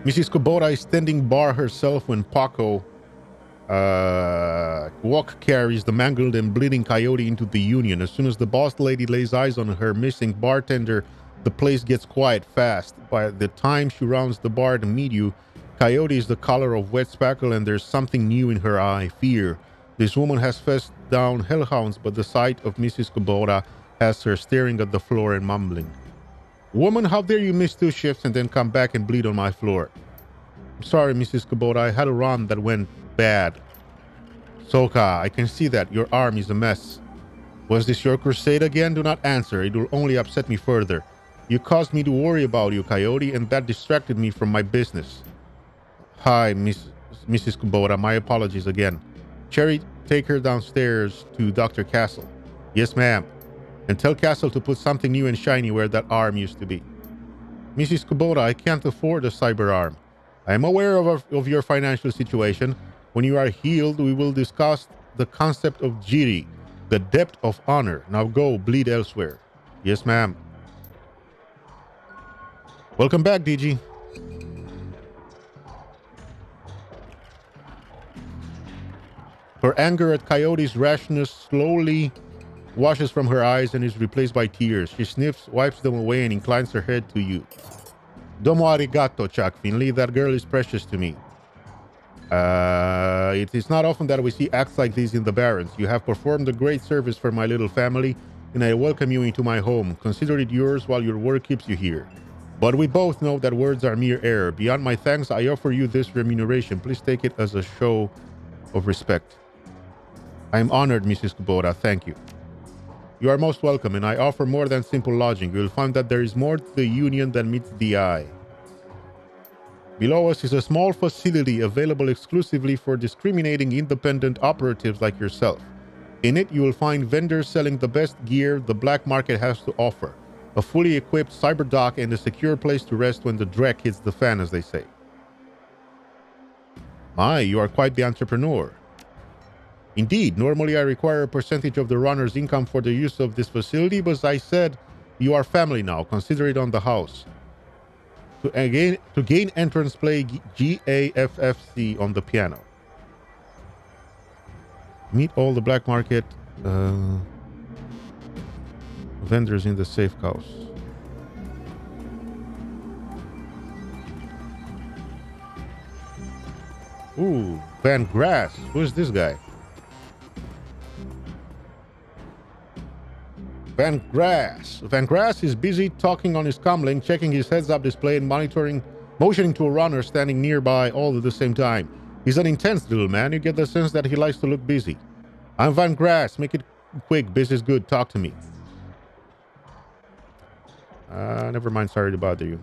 Mrs. Kubota is standing bar herself when Paco walk carries the mangled and bleeding Coyote into the Union. As soon as the boss lady lays eyes on her missing bartender, the place gets quiet fast. By the time she rounds the bar to meet you, Coyote is the color of wet spackle and there's something new in her eye, fear. This woman has faced down hellhounds, but the sight of Mrs. Kubota has her staring at the floor and mumbling. Woman, how dare you miss 2 shifts and then come back and bleed on my floor? I'm sorry, Mrs. Kubota, I had a run that went bad. Soka, I can see that. Your arm is a mess. Was this your crusade again? Do not answer. It will only upset me further. You caused me to worry about you, Coyote, and that distracted me from my business. Hi, Mrs. Kubota. My apologies again. Cherry, take her downstairs to Dr. Castle. Yes, ma'am. And tell Castle to put something new and shiny where that arm used to be. Mrs. Kubota, I can't afford a cyber arm. I am aware of your financial situation. When you are healed, we will discuss the concept of Jiri. The depth of honor. Now go bleed elsewhere. Yes, ma'am. Welcome back, DG. Her anger at Coyote's rashness slowly washes from her eyes and is replaced by tears. She sniffs, wipes them away, and inclines her head to you. Domo arigato, Chuck Finley. That girl is precious to me. It is not often that we see acts like these in the Barrens. You have performed a great service for my little family, and I welcome you into my home. Consider it yours while your work keeps you here. But we both know that words are mere air. Beyond my thanks, I offer you this remuneration. Please take it as a show of respect. I am honored, Mrs. Kubota. Thank you. You are most welcome, and I offer more than simple lodging. You will find that there is more to the Union than meets the eye. Below us is a small facility available exclusively for discriminating independent operatives like yourself. In it, you will find vendors selling the best gear the black market has to offer, a fully equipped cyber dock, and a secure place to rest when the dreck hits the fan, as they say. My, you are quite the entrepreneur. Indeed, normally I require a percentage of the runner's income for the use of this facility, but as I said, you are family now. Consider it on the house. To gain entrance, play GAFFC on the piano. Meet all the black market vendors in the safe house. Ooh, Van Grass. Who is this guy? Van Grass. Van Grass is busy talking on his comlink, checking his heads-up display and motioning to a runner standing nearby all at the same time. He's an intense little man. You get the sense that he likes to look busy. I'm Van Grass. Make it quick. Business good. Talk to me. Never mind. Sorry to bother you.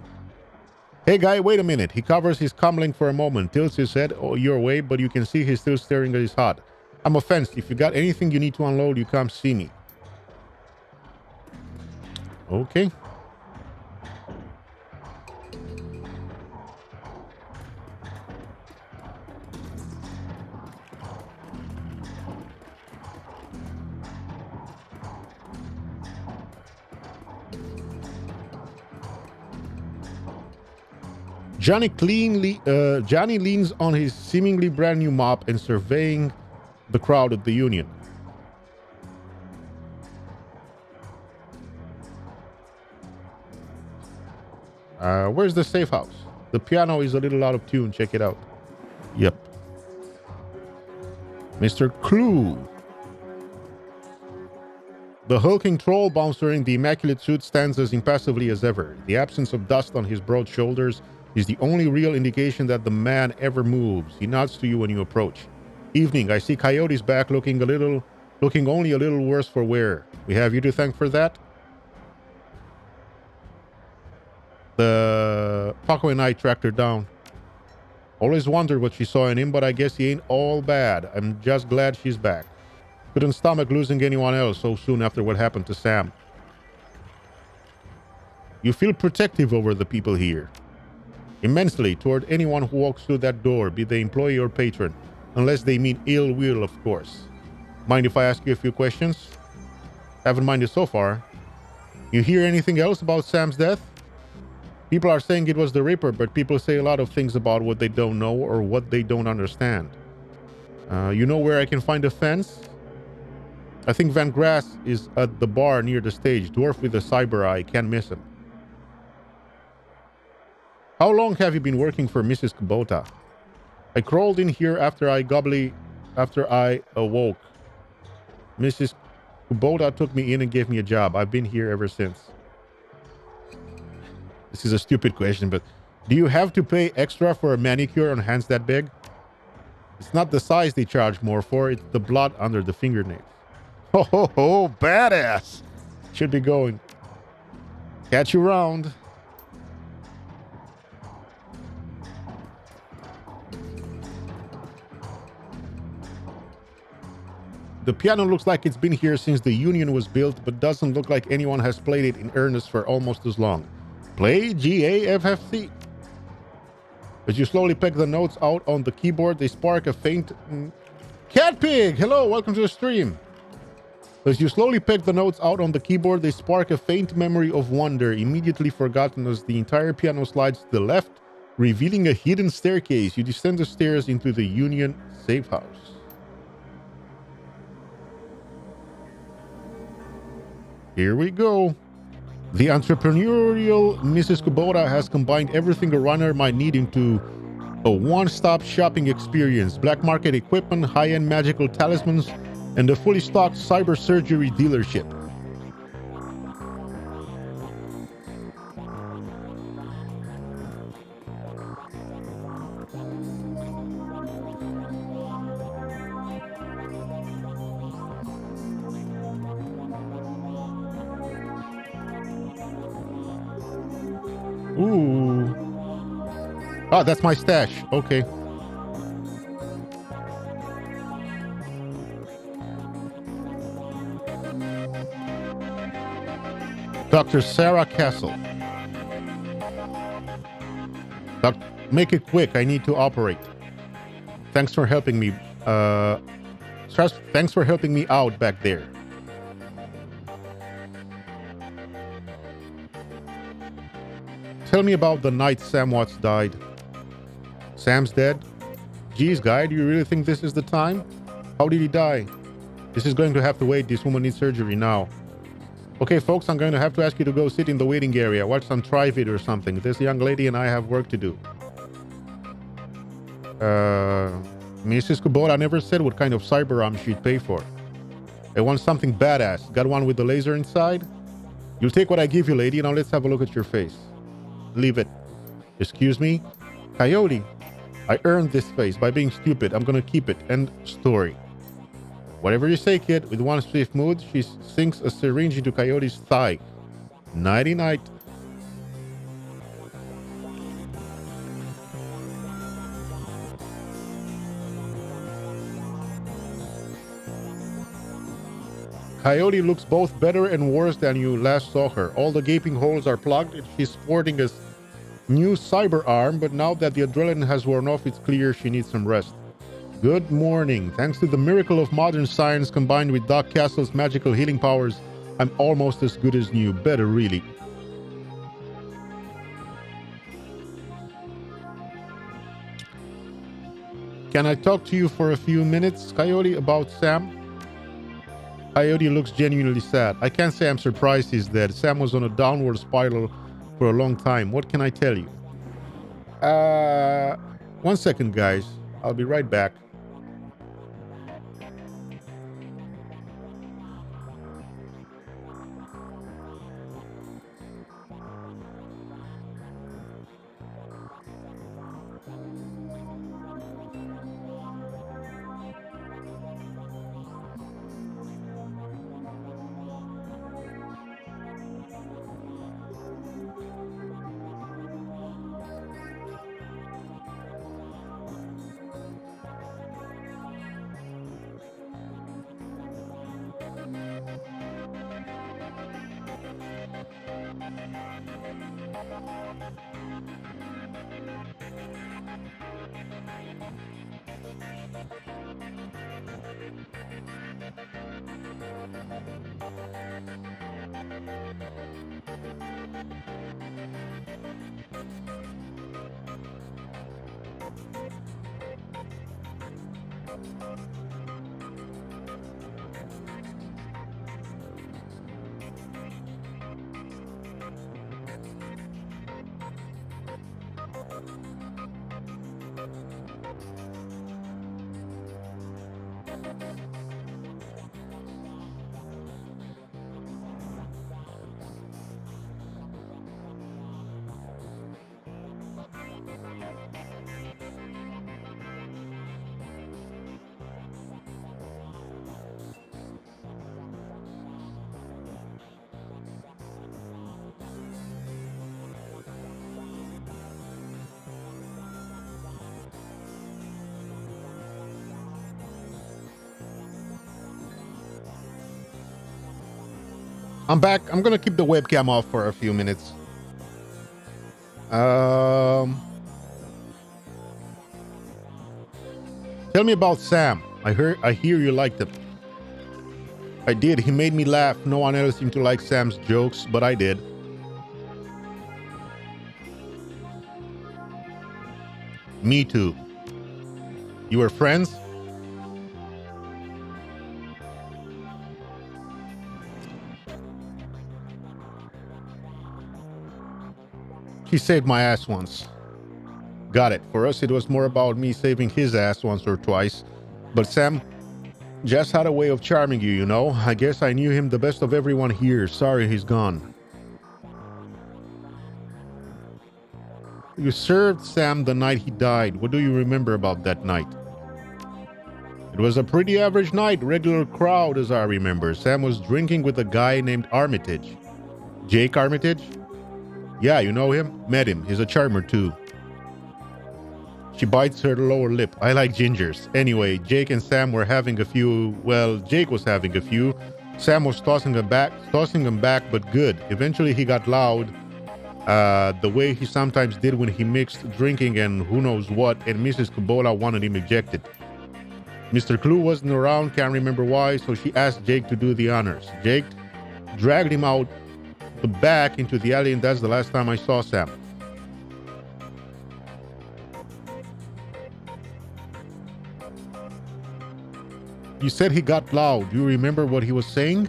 Hey, guy, wait a minute. He covers his comlink for a moment, tilts his head your way, but you can see he's still staring at his HUD. I'm offended. If you got anything you need to unload, you come see me. Okay. Johnny leans on his seemingly brand new mop and surveying the crowd at the Union. Where's the safe house? The piano is a little out of tune. Check it out. Yep. Mr. Clue. The hulking troll bouncer in the immaculate suit stands as impassively as ever. The absence of dust on his broad shoulders is the only real indication that the man ever moves. He nods to you when you approach. Evening, I see Coyote's back looking only a little worse for wear. We have you to thank for that? Paco and I tracked her down. Always wondered what she saw in him, but I guess he ain't all bad. I'm just glad she's back. Couldn't stomach losing anyone else so soon after what happened to Sam. You feel protective over the people here. Immensely toward anyone who walks through that door, be they employee or patron. Unless they mean ill will, of course. Mind if I ask you a few questions? Haven't minded so far. You hear anything else about Sam's death? People are saying it was the Reaper, but people say a lot of things about what they don't know or what they don't understand. You know where I can find a fence? I think Van Grass is at the bar near the stage. Dwarf with a cyber eye. Can't miss him. How long have you been working for Mrs. Kubota? I crawled in here after I awoke. Mrs. Kubota took me in and gave me a job. I've been here ever since. This is a stupid question, but do you have to pay extra for a manicure on hands that big? It's not the size they charge more for, it's the blood under the fingernails. Ho ho ho, badass! Should be going. Catch you round. The piano looks like it's been here since the Union was built, but doesn't look like anyone has played it in earnest for almost as long. Play GAFFC. As you slowly peck the notes out on the keyboard, they spark a faint... Cat Pig! Hello, welcome to the stream. As you slowly pick the notes out on the keyboard, they spark a faint memory of wonder, immediately forgotten as the entire piano slides to the left, revealing a hidden staircase. You descend the stairs into the Union safe house. Here we go. The entrepreneurial Mrs. Kubota has combined everything a runner might need into a one-stop shopping experience. Black market equipment, high-end magical talismans, and a fully stocked cyber surgery dealership. Ooh. Oh, that's my stash. Okay. Dr. Sarah Castle. Make it quick. I need to operate. Thanks for helping me. Thanks for helping me out back there. Tell me about the night Sam Watts died. Sam's dead? Geez, guy, do you really think this is the time? How did he die? This is going to have to wait. This woman needs surgery now. Okay, folks, I'm going to have to ask you to go sit in the waiting area. Watch some Tri-Vid or something. This young lady and I have work to do. Mrs. Kubota never said what kind of cyber arm she'd pay for. I want something badass. Got one with the laser inside? You'll take what I give you, lady. Now let's have a look at your face. Leave it. Excuse me? Coyote. I earned this face by being stupid. I'm gonna keep it. End story. Whatever you say, kid. With one swift move, she sinks a syringe into Coyote's thigh. Nighty-night. Coyote looks both better and worse than you last saw her. All the gaping holes are plugged and she's sporting a new cyber arm, but now that the adrenaline has worn off, it's clear she needs some rest. Good morning. Thanks to the miracle of modern science combined with Doc Castle's magical healing powers, I'm almost as good as new. Better, really. Can I talk to you for a few minutes, Coyote, about Sam? Coyote looks genuinely sad. I can't say I'm surprised he's dead. Sam was on a downward spiral for a long time. What can I tell you? 1 second, guys. I'll be right back. I'm back. I'm gonna keep the webcam off for a few minutes. Tell me about Sam. I hear you liked him. I did. He made me laugh. No one else seemed to like Sam's jokes, but I did. Me too. You were friends? He saved my ass once. Got it. For us, it was more about me saving his ass once or twice. But Sam just had a way of charming you, you know? I guess I knew him the best of everyone here. Sorry he's gone. You served Sam the night he died. What do you remember about that night? It was a pretty average night, regular crowd as I remember. Sam was drinking with a guy named Armitage. Jake Armitage? Yeah, you know him? Met him. He's a charmer too. She bites her lower lip. I like gingers. Anyway, Jake and Sam were having a few. Well, Jake was having a few. Sam was tossing him back, but good. Eventually he got loud, the way he sometimes did when he mixed drinking and who knows what, and Mrs. Kubola wanted him ejected. Mr. Clue wasn't around, can't remember why, so she asked Jake to do the honors. Jake dragged him out the back into the alley, and that's the last time I saw Sam. You said he got loud. Do you remember what he was saying?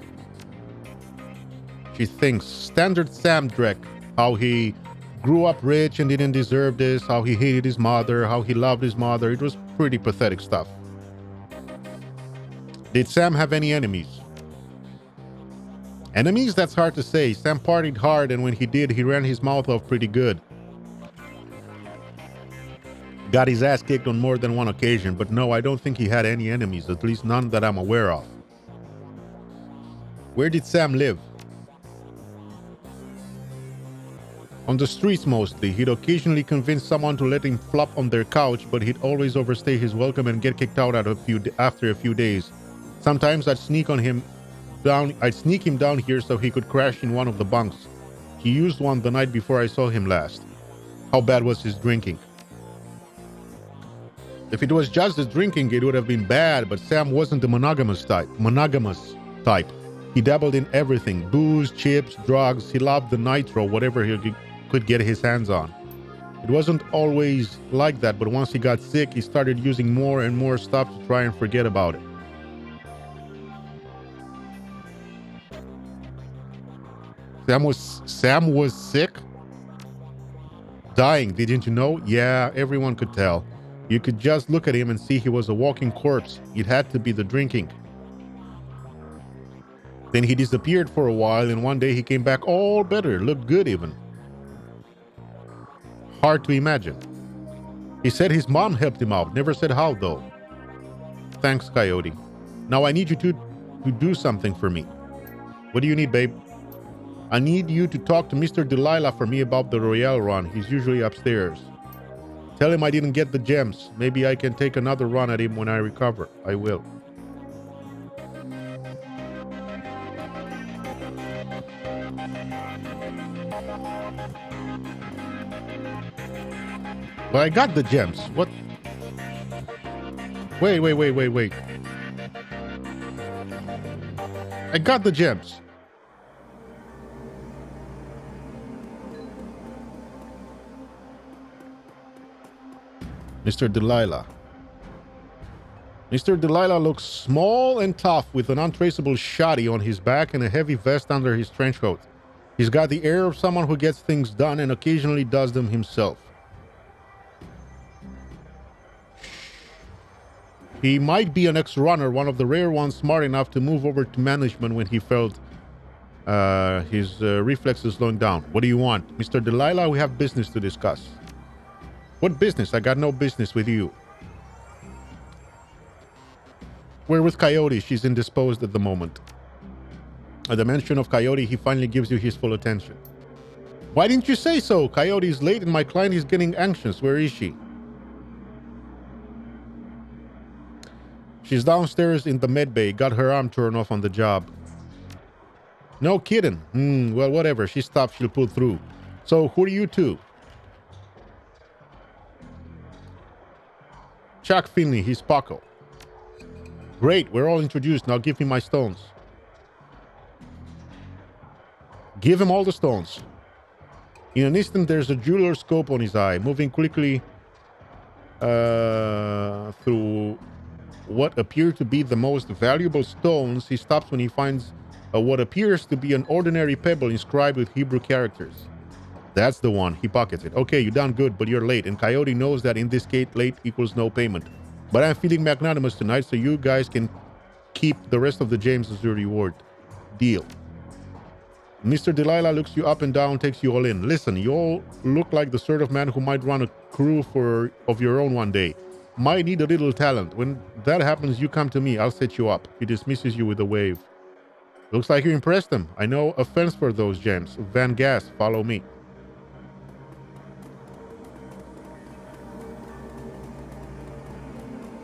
She thinks. Standard Sam Drek. How he grew up rich and didn't deserve this. How he hated his mother. How he loved his mother. It was pretty pathetic stuff. Did Sam have any enemies? Enemies? That's hard to say. Sam partied hard, and when he did, he ran his mouth off pretty good. Got his ass kicked on more than one occasion, but no, I don't think he had any enemies, at least none that I'm aware of. Where did Sam live? On the streets mostly. He'd occasionally convince someone to let him flop on their couch, but he'd always overstay his welcome and get kicked out after a few days. Sometimes I'd sneak him down here so he could crash in one of the bunks. He used one the night before I saw him last. How bad was his drinking? If it was just the drinking, it would have been bad, but Sam wasn't the monogamous type. He dabbled in everything. Booze, chips, drugs. He loved the nitro, whatever he could get his hands on. It wasn't always like that, but once he got sick, he started using more and more stuff to try and forget about it. Sam was sick? Dying, didn't you know? Yeah, everyone could tell. You could just look at him and see he was a walking corpse. It had to be the drinking. Then he disappeared for a while, and one day he came back all better, looked good even. Hard to imagine. He said his mom helped him out, never said how though. Thanks, Coyote. Now I need you to do something for me. What do you need, babe? I need you to talk to Mr. Delilah for me about the Royale run. He's usually upstairs. Tell him I didn't get the gems. Maybe I can take another run at him when I recover. I will. But I got the gems. What? Wait. I got the gems. Mr. Delilah. Mr. Delilah looks small and tough with an untraceable shoddy on his back and a heavy vest under his trench coat. He's got the air of someone who gets things done and occasionally does them himself. He might be an ex-runner, one of the rare ones smart enough to move over to management when he felt his reflexes slowing down. What do you want? Mr. Delilah, we have business to discuss. What business? I got no business with you. We're with Coyote. She's indisposed at the moment. At the mention of Coyote, he finally gives you his full attention. Why didn't you say so? Coyote is late and my client is getting anxious. Where is she? She's downstairs in the med bay. Got her arm torn off on the job. No kidding. Well, whatever. She stopped. She'll pull through. So, who are you two? Chuck Finley. He's Paco. Great. We're all introduced. Now give me my stones. Give him all the stones. In an instant, there's a jeweler's scope on his eye, moving quickly through what appear to be the most valuable stones. He stops when he finds what appears to be an ordinary pebble inscribed with Hebrew characters. That's the one. He pockets it. Okay, you done good, but you're late. And Coyote knows that in this case, late equals no payment. But I'm feeling magnanimous tonight, so you guys can keep the rest of the gems as your reward. Deal. Mr. Delilah looks you up and down, takes you all in. Listen, you all look like the sort of man who might run a crew of your own one day. Might need a little talent. When that happens, you come to me. I'll set you up. He dismisses you with a wave. Looks like you impressed him. I know a fence for those gems. Van Gas, follow me.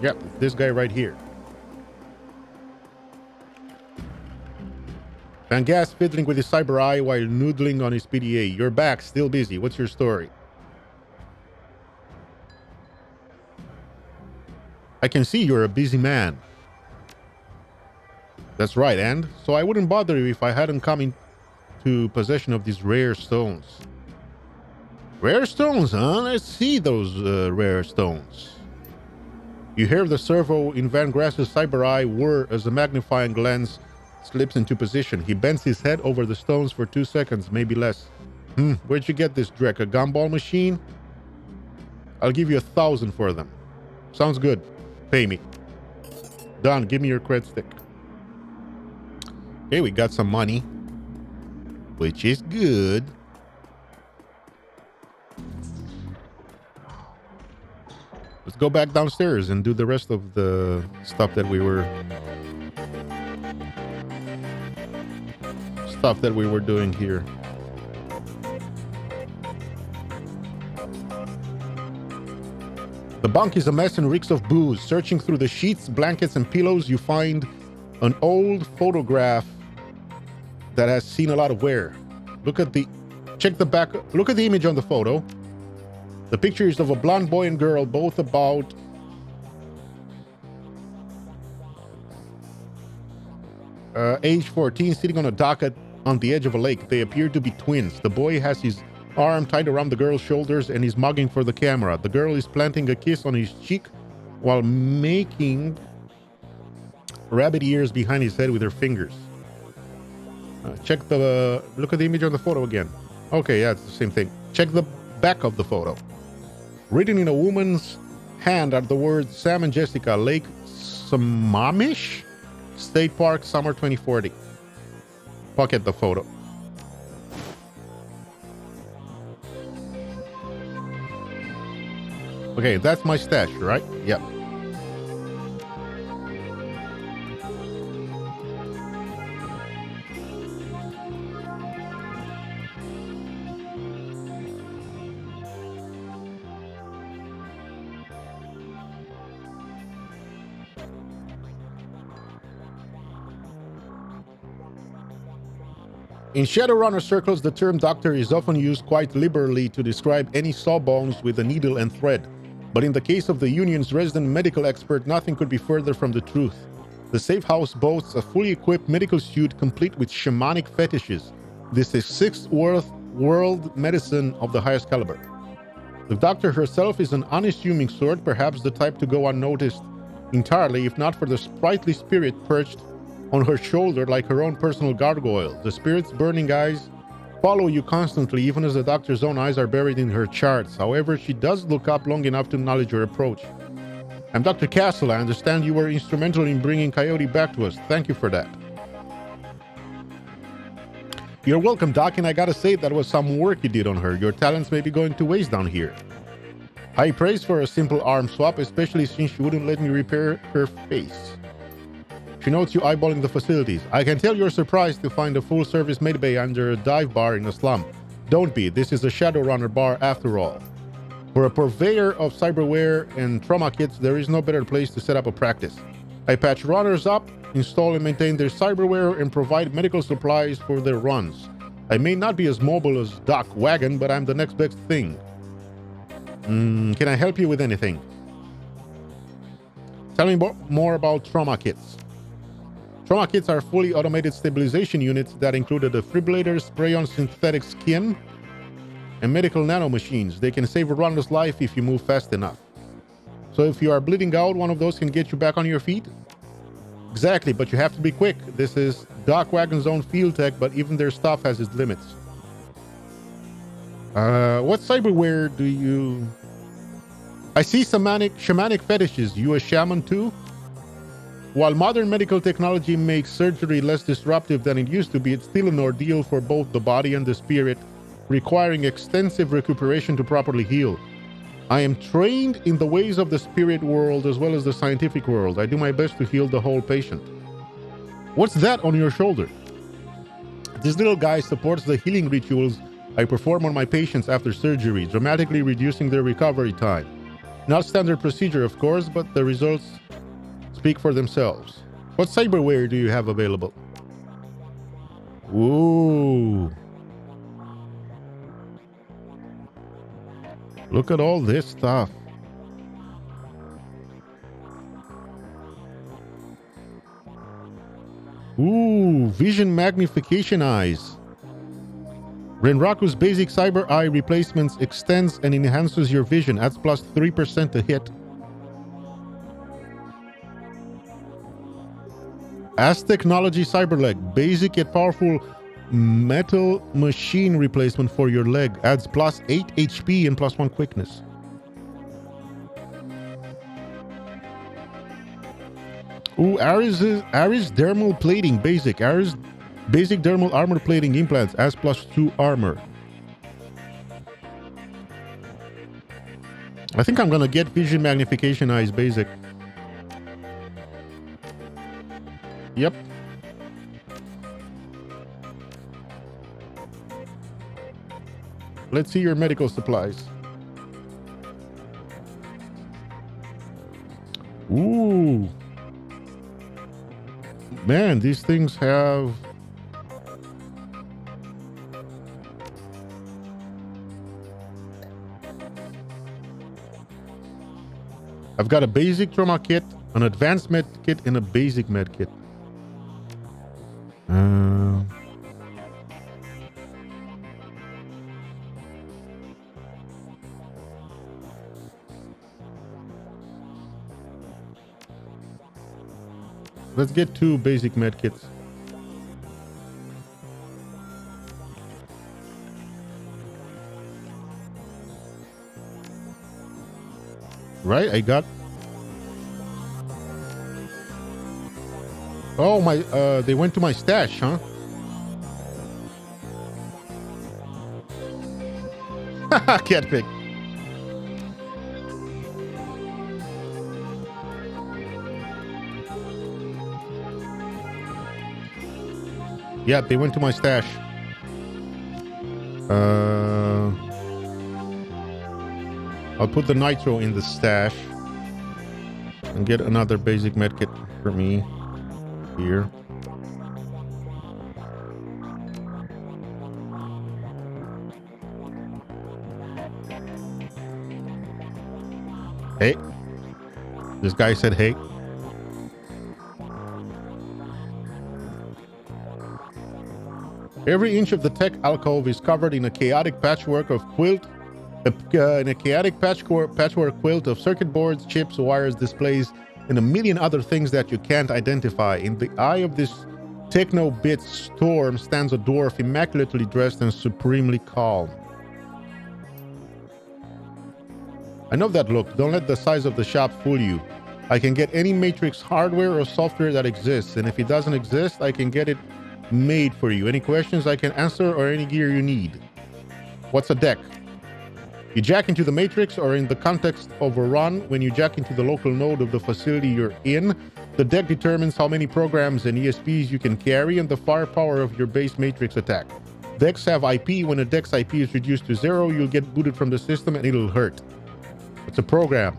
Yep, this guy right here. Van Gas fiddling with his cyber eye while noodling on his PDA. You're back, still busy. What's your story? I can see you're a busy man. That's right, and so I wouldn't bother you if I hadn't come into possession of these rare stones. Rare stones, huh? Let's see those rare stones. You hear the servo in Van Grass's cyber eye whir as the magnifying lens slips into position. He bends his head over the stones for 2 seconds, maybe less. Where'd you get this, Drek? A gumball machine? I'll give you 1,000 for them. Sounds good. Pay me. Done. Give me your cred stick. Okay, we got some money, which is good. Let's go back downstairs and do the rest of the stuff that we were doing here. The bunk is a mess and reeks of booze. Searching through the sheets, blankets, and pillows, you find an old photograph that has seen a lot of wear. Look at the image on the photo. The picture is of a blonde boy and girl, both about age 14, sitting on a dock on the edge of a lake. They appear to be twins. The boy has his arm tied around the girl's shoulders and is mugging for the camera. The girl is planting a kiss on his cheek while making rabbit ears behind his head with her fingers. Look at the image on the photo again. Okay, yeah, it's the same thing. Check the back of the photo. Written in a woman's hand are the words Sam and Jessica, Lake Sammamish, State Park, summer 2040. Pocket the photo. Okay, that's my stash, right? Yep. In Shadowrunner circles, the term doctor is often used quite liberally to describe any sawbones with a needle and thread. But in the case of the Union's resident medical expert, nothing could be further from the truth. The safe house boasts a fully equipped medical suite complete with shamanic fetishes. This is sixth world medicine of the highest caliber. The doctor herself is an unassuming sort, perhaps the type to go unnoticed entirely, if not for the sprightly spirit perched on her shoulder like her own personal gargoyle. The spirit's burning eyes follow you constantly, even as the doctor's own eyes are buried in her charts. However, she does look up long enough to acknowledge your approach. I'm Dr. Castle. I understand you were instrumental in bringing Coyote back to us. Thank you for that. You're welcome, Doc, and I gotta say that was some work you did on her. Your talents may be going to waste down here. High praise for a simple arm swap, especially since she wouldn't let me repair her face. She notes you eyeballing the facilities. I can tell you're surprised to find a full-service medbay under a dive bar in a slum. Don't be. This is a Shadowrunner bar after all. For a purveyor of cyberware and trauma kits, there is no better place to set up a practice. I patch runners up, install and maintain their cyberware, and provide medical supplies for their runs. I may not be as mobile as Doc Wagon, but I'm the next best thing. Can I help you with anything? Tell me more about trauma kits. Trauma kits are fully automated stabilization units that include a defibrillator, spray-on synthetic skin, and medical nanomachines. They can save a runner's life if you move fast enough. So if you are bleeding out, one of those can get you back on your feet? Exactly, but you have to be quick. This is Doc Wagon's own field tech, but even their stuff has its limits. What cyberware do you... I see shamanic fetishes. You a shaman too? While modern medical technology makes surgery less disruptive than it used to be, it's still an ordeal for both the body and the spirit, requiring extensive recuperation to properly heal. I am trained in the ways of the spirit world as well as the scientific world. I do my best to heal the whole patient. What's that on your shoulder? This little guy supports the healing rituals I perform on my patients after surgery, dramatically reducing their recovery time. Not standard procedure, of course, but the results speak for themselves. What cyberware do you have available? Ooh. Look at all this stuff. Ooh, vision magnification eyes. Renraku's basic cyber eye replacements extends and enhances your vision, adds plus 3% to hit. As Technology Cyberleg, basic yet powerful metal machine replacement for your leg, adds plus 8 HP and plus 1 quickness. Ooh, Ares dermal plating, basic. Ares basic dermal armor plating implants, adds plus 2 armor. I think I'm gonna get vision magnification eyes basic. Yep. Let's see your medical supplies. Ooh. Man, these things have... I've got a basic trauma kit, an advanced med kit, and a basic med kit. Let's get 2 basic med kits. Right, I got... Oh, my, they went to my stash, huh? Haha, catpick. Yeah, they went to my stash. I'll put the nitro in the stash and get another basic medkit for me here. Hey, this guy said hey. Every inch of the tech alcove is covered in a chaotic patchwork of patchwork quilt of circuit boards, chips, wires, displays, and a million other things that you can't identify. In the eye of this techno-bit storm stands a dwarf immaculately dressed and supremely calm. I know that look. Don't let the size of the shop fool you. I can get any Matrix hardware or software that exists, and if it doesn't exist, I can get it made for you. Any questions I can answer or any gear you need. What's a deck? You jack into the Matrix, or in the context of a run, when you jack into the local node of the facility you're in, the deck determines how many programs and ESPs you can carry and the firepower of your base Matrix attack. Decks have IP. When a deck's IP is reduced to 0, you'll get booted from the system and it'll hurt. It's a program.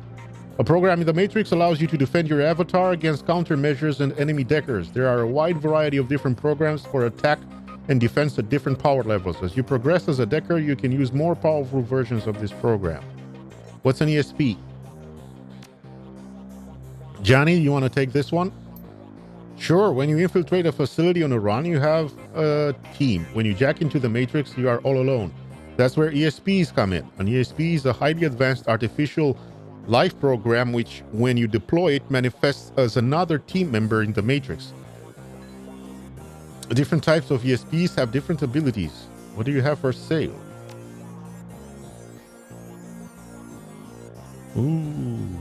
A program in the Matrix allows you to defend your avatar against countermeasures and enemy deckers. There are a wide variety of different programs for attack and defense at different power levels. As you progress as a decker, you can use more powerful versions of this program. What's an ESP? Johnny, you want to take this one? Sure, when you infiltrate a facility on a run, you have a team. When you jack into the Matrix, you are all alone. That's where ESPs come in. An ESP is a highly advanced artificial life program which, when you deploy it, manifests as another team member in the Matrix. Different types of ESPs have different abilities. What do you have for sale? Ooh.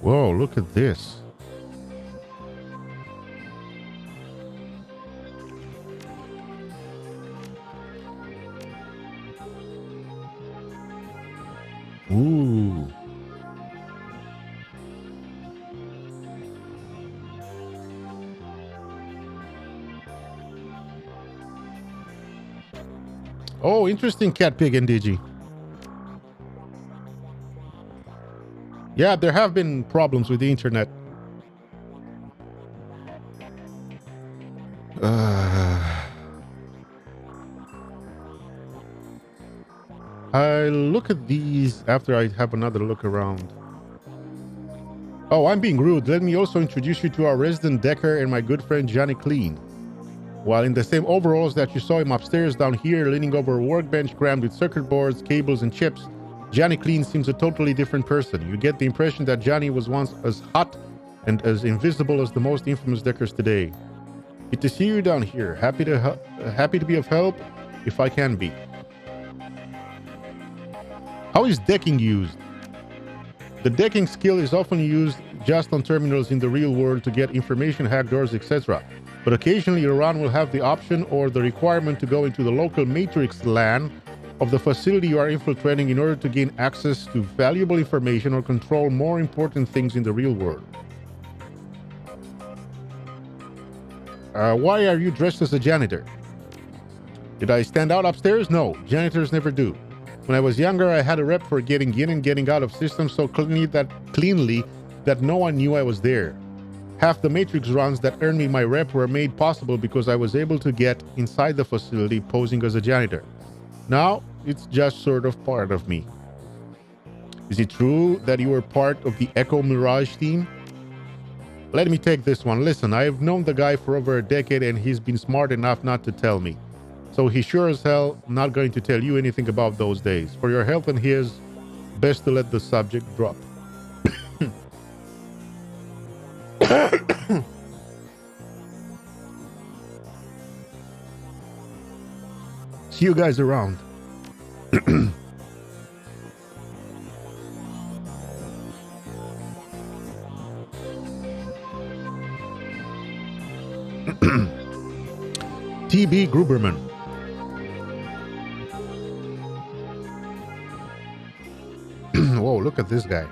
Whoa, look at this. Ooh. Oh, interesting, Cat Pig and Digi. Yeah, there have been problems with the internet. I'll look at these after I have another look around. Oh, I'm being rude. Let me also introduce you to our resident decker and my good friend Johnny Clean. While in the same overalls that you saw him upstairs, down here leaning over a workbench crammed with circuit boards, cables, and chips, Johnny Clean seems a totally different person. You get the impression that Johnny was once as hot and as invisible as the most infamous deckers today. Good to see you down here. Happy to be of help if I can be. How is decking used? The decking skill is often used just on terminals in the real world to get information, hack doors, etc. But occasionally your run will have the option or the requirement to go into the local Matrix LAN of the facility you are infiltrating in order to gain access to valuable information or control more important things in the real world. Why are you dressed as a janitor? Did I stand out upstairs? No, janitors never do. When I was younger, I had a rep for getting in and getting out of systems so cleanly that no one knew I was there. Half the Matrix runs that earned me my rep were made possible because I was able to get inside the facility posing as a janitor. Now, it's just sort of part of me. Is it true that you were part of the Echo Mirage team? Let me take this one. Listen, I've known the guy for over a decade and he's been smart enough not to tell me. So he's sure as hell not going to tell you anything about those days. For your health and his, best to let the subject drop. See you guys around. T.B. Gruberman. Whoa, look at this guy.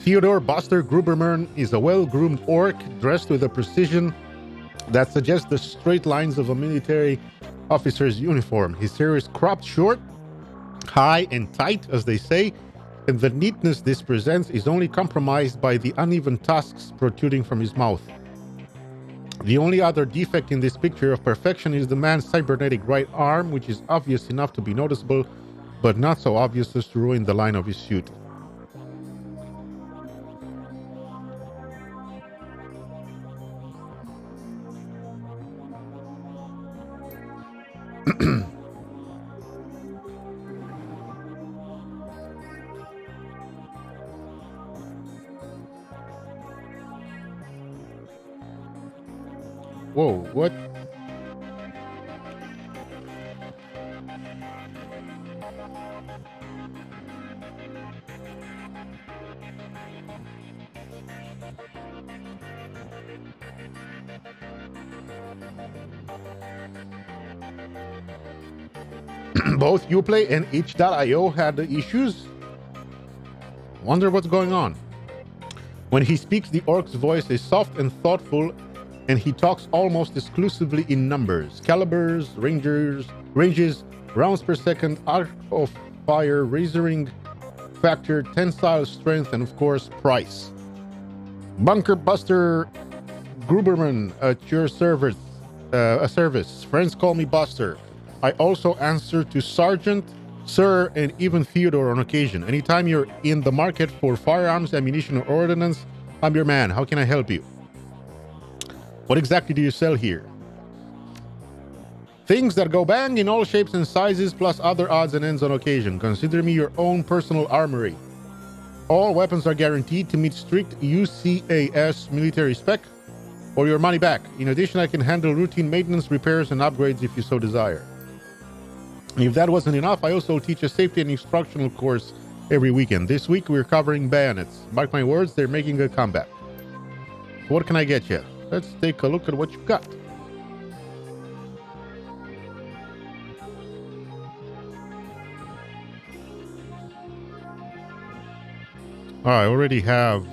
Theodore Buster Gruberman is a well-groomed orc dressed with a precision that suggests the straight lines of a military officer's uniform. His hair is cropped short, high and tight, as they say, and the neatness this presents is only compromised by the uneven tusks protruding from his mouth. The only other defect in this picture of perfection is the man's cybernetic right arm, which is obvious enough to be noticeable, but not so obvious as to ruin the line of his suit. Whoa, what? Both Uplay and itch.io had the issues. Wonder what's going on. When he speaks, the orc's voice is soft and thoughtful, and he talks almost exclusively in numbers, calibers, ranges, rounds per second, arc of fire, razoring factor, tensile strength, and of course, price. Bunker Buster Gruberman at your service. Friends call me Buster. I also answer to Sergeant Sir, and even Theodore on occasion. Anytime you're in the market for firearms, ammunition, or ordnance, I'm your man. How can I help you? What exactly do you sell here? Things that go bang in all shapes and sizes, plus other odds and ends on occasion. Consider me your own personal armory. All weapons are guaranteed to meet strict UCAS military spec, or your money back. In addition, I can handle routine maintenance, repairs, and upgrades if you so desire. If that wasn't enough, I also teach a safety and instructional course every weekend. This week, we're covering bayonets. Mark my words, they're making a comeback. So what can I get you? Let's take a look at what you've got. I already have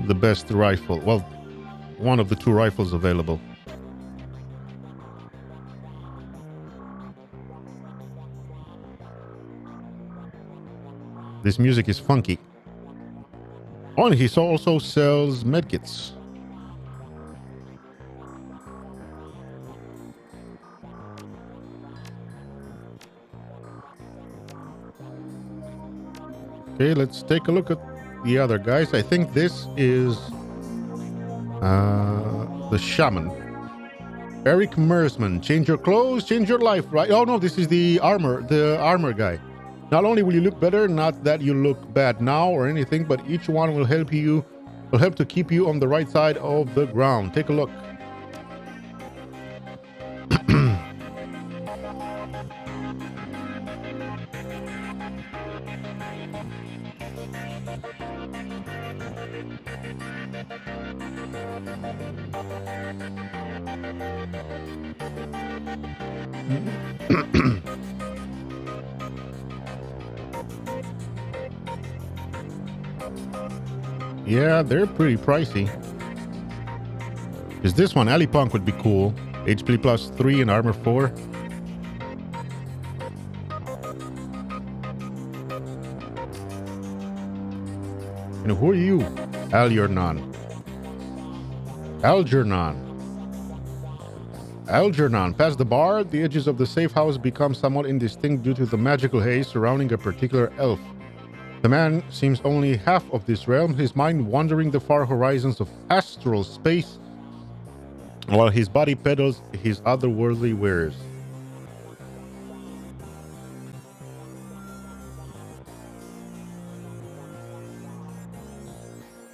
the best rifle. Well, one of the two rifles available. This music is funky. Oh, and he also sells medkits. Okay, let's take a look at the other guys. I think this is the shaman. Eric Mersman. Change your clothes, change your life, right? Oh no, this is the armor guy. Not only will you look better, not that you look bad now or anything, but each one will help to keep you on the right side of the ground. Take a look. Yeah, they're pretty pricey. Because this one, Ali Punk, would be cool. HP plus 3 and armor 4. And who are you? Algernon. Past the bar, the edges of the safe house become somewhat indistinct due to the magical haze surrounding a particular elf. The man seems only half of this realm, his mind wandering the far horizons of astral space, while his body peddles his otherworldly wares.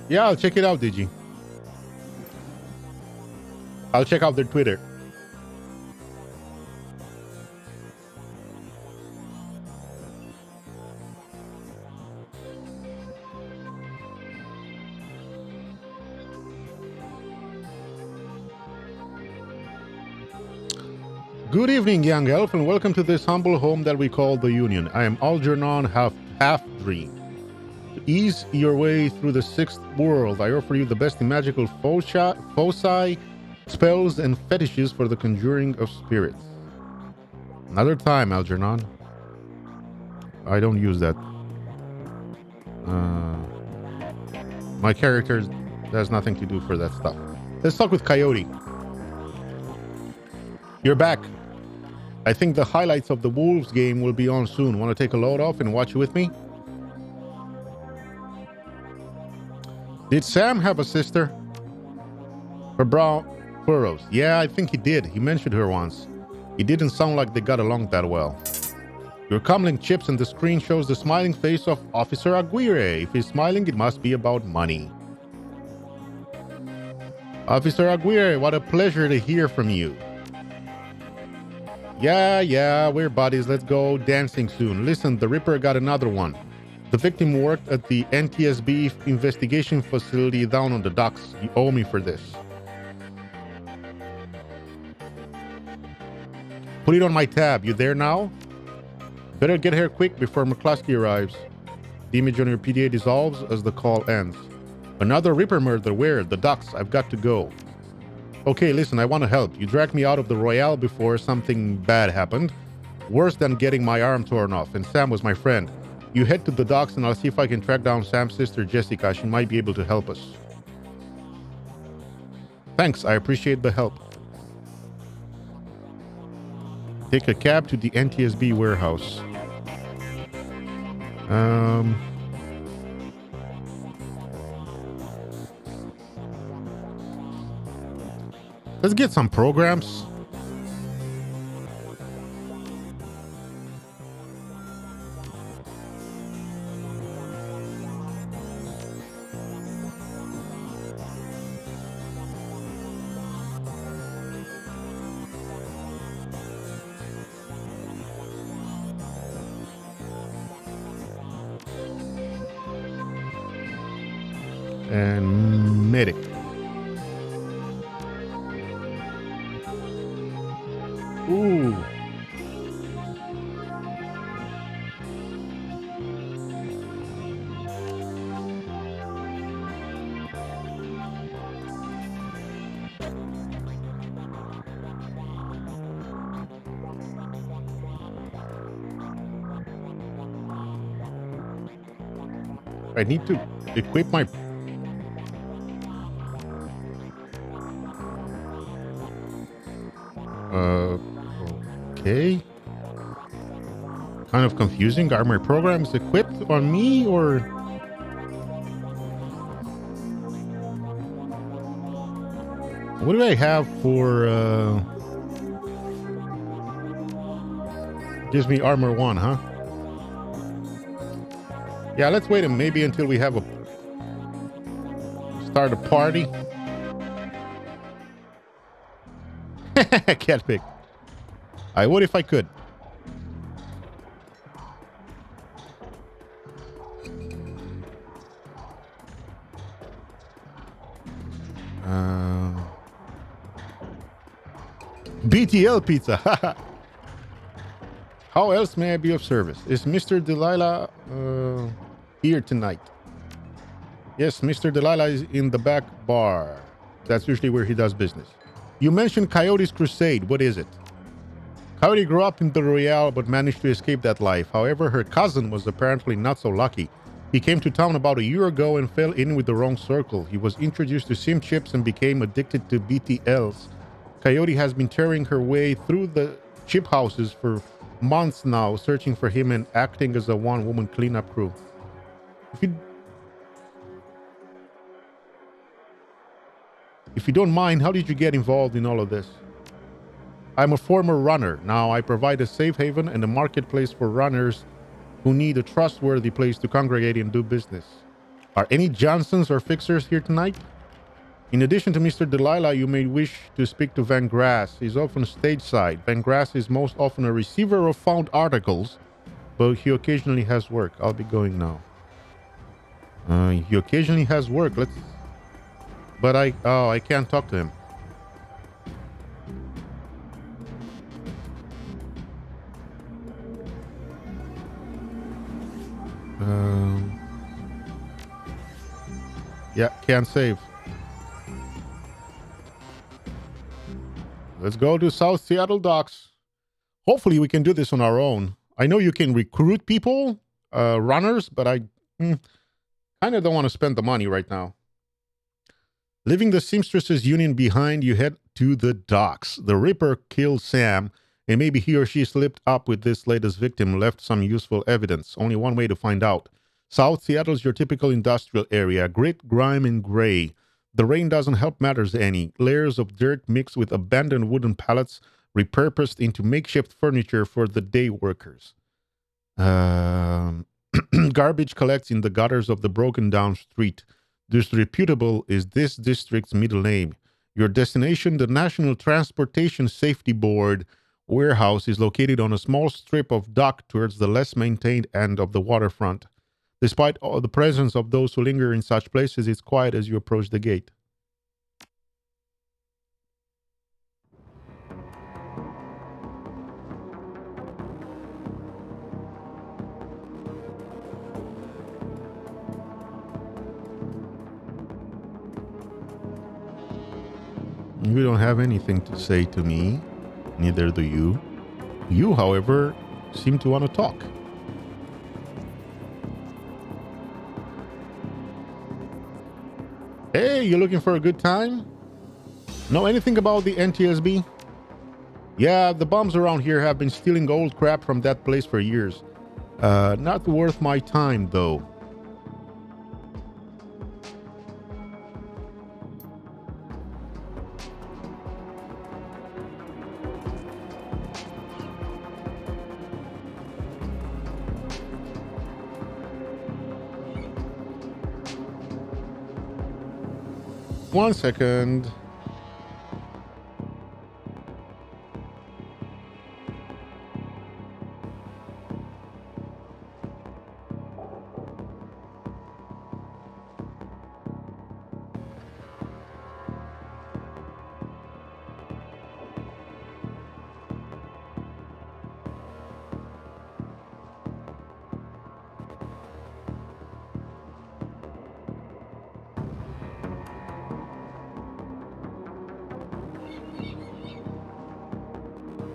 Yeah, I'll check it out, Digi. I'll check out their Twitter. Good evening, young elf, and welcome to this humble home that we call the Union. I am Algernon Half-Dream. To ease your way through the sixth world, I offer you the best in magical foci, spells, and fetishes for the conjuring of spirits. Another time, Algernon. I don't use that. My character has nothing to do for that stuff. Let's talk with Coyote. You're back. I think the highlights of the Wolves game will be on soon. Want to take a load off and watch with me? Did Sam have a sister? Her brow furrows. Yeah, I think he did. He mentioned her once. It didn't sound like they got along that well. Your comlink chips and the screen shows the smiling face of Officer Aguirre. If he's smiling, it must be about money. Officer Aguirre, what a pleasure to hear from you. Yeah, we're buddies. Let's go dancing soon. Listen, the Ripper got another one. The victim worked at the NTSB investigation facility down on the docks. You owe me for this. Put it on my tab. You there now? Better get here quick before McCluskey arrives. The image on your PDA dissolves as the call ends. Another Ripper murder. Where? The docks. I've got to go. Okay, listen, I want to help. You dragged me out of the Royale before something bad happened. Worse than getting my arm torn off, and Sam was my friend. You head to the docks and I'll see if I can track down Sam's sister Jessica. She might be able to help us. Thanks, I appreciate the help. Take a cab to the NTSB warehouse. Let's get some programs. And medic. Ooh. I need to equip my... Okay. Kind of confusing. Are my programs equipped on me or... What do I have for... Gives me armor 1, huh? Yeah, let's wait maybe until we have a... Start a party. Cat pick. I would if I could. BTL pizza. How else may I be of service? Is Mr. Delilah here tonight? Yes, Mr. Delilah is in the back bar. That's usually where he does business. You mentioned Coyote's crusade. What is it? Coyote grew up in the Royale but managed to escape that life. However, her cousin was apparently not so lucky. He came to town about a year ago and fell in with the wrong circle. He was introduced to sim chips and became addicted to BTLs. Coyote has been tearing her way through the chip houses for months now, searching for him and acting as a one-woman cleanup crew. If you don't mind, how did you get involved in all of this? I'm a former runner. Now I provide a safe haven and a marketplace for runners who need a trustworthy place to congregate and do business. Are any Johnsons or fixers here tonight? In addition to Mr. Delilah, you may wish to speak to Van Grass. He's often stateside. Van Grass is most often a receiver of found articles, but he occasionally has work. I'll be going now. He occasionally has work. But I can't talk to him. Yeah, can't save. Let's go to South Seattle docks. Hopefully we can do this on our own. I know you can recruit people, runners, but I kind of don't want to spend the money right now. Leaving the Seamstresses Union behind, you head to the docks. The Ripper killed Sam, and maybe he or she slipped up with this latest victim, left some useful evidence. Only one way to find out. South Seattle is your typical industrial area. Grit, grime, and gray. The rain doesn't help matters any. Layers of dirt mixed with abandoned wooden pallets repurposed into makeshift furniture for the day workers. Garbage collects in the gutters of the broken down street. Disreputable is this district's middle name. Your destination, the National Transportation Safety Board warehouse, is located on a small strip of dock towards the less maintained end of the waterfront. Despite all the presence of those who linger in such places, it's quiet as you approach the gate. You don't have anything to say to me, neither do you. You, however, seem to want to talk. Hey, you looking for a good time? Know anything about the NTSB? Yeah, the bums around here have been stealing old crap from that place for years. Not worth my time, though. One second.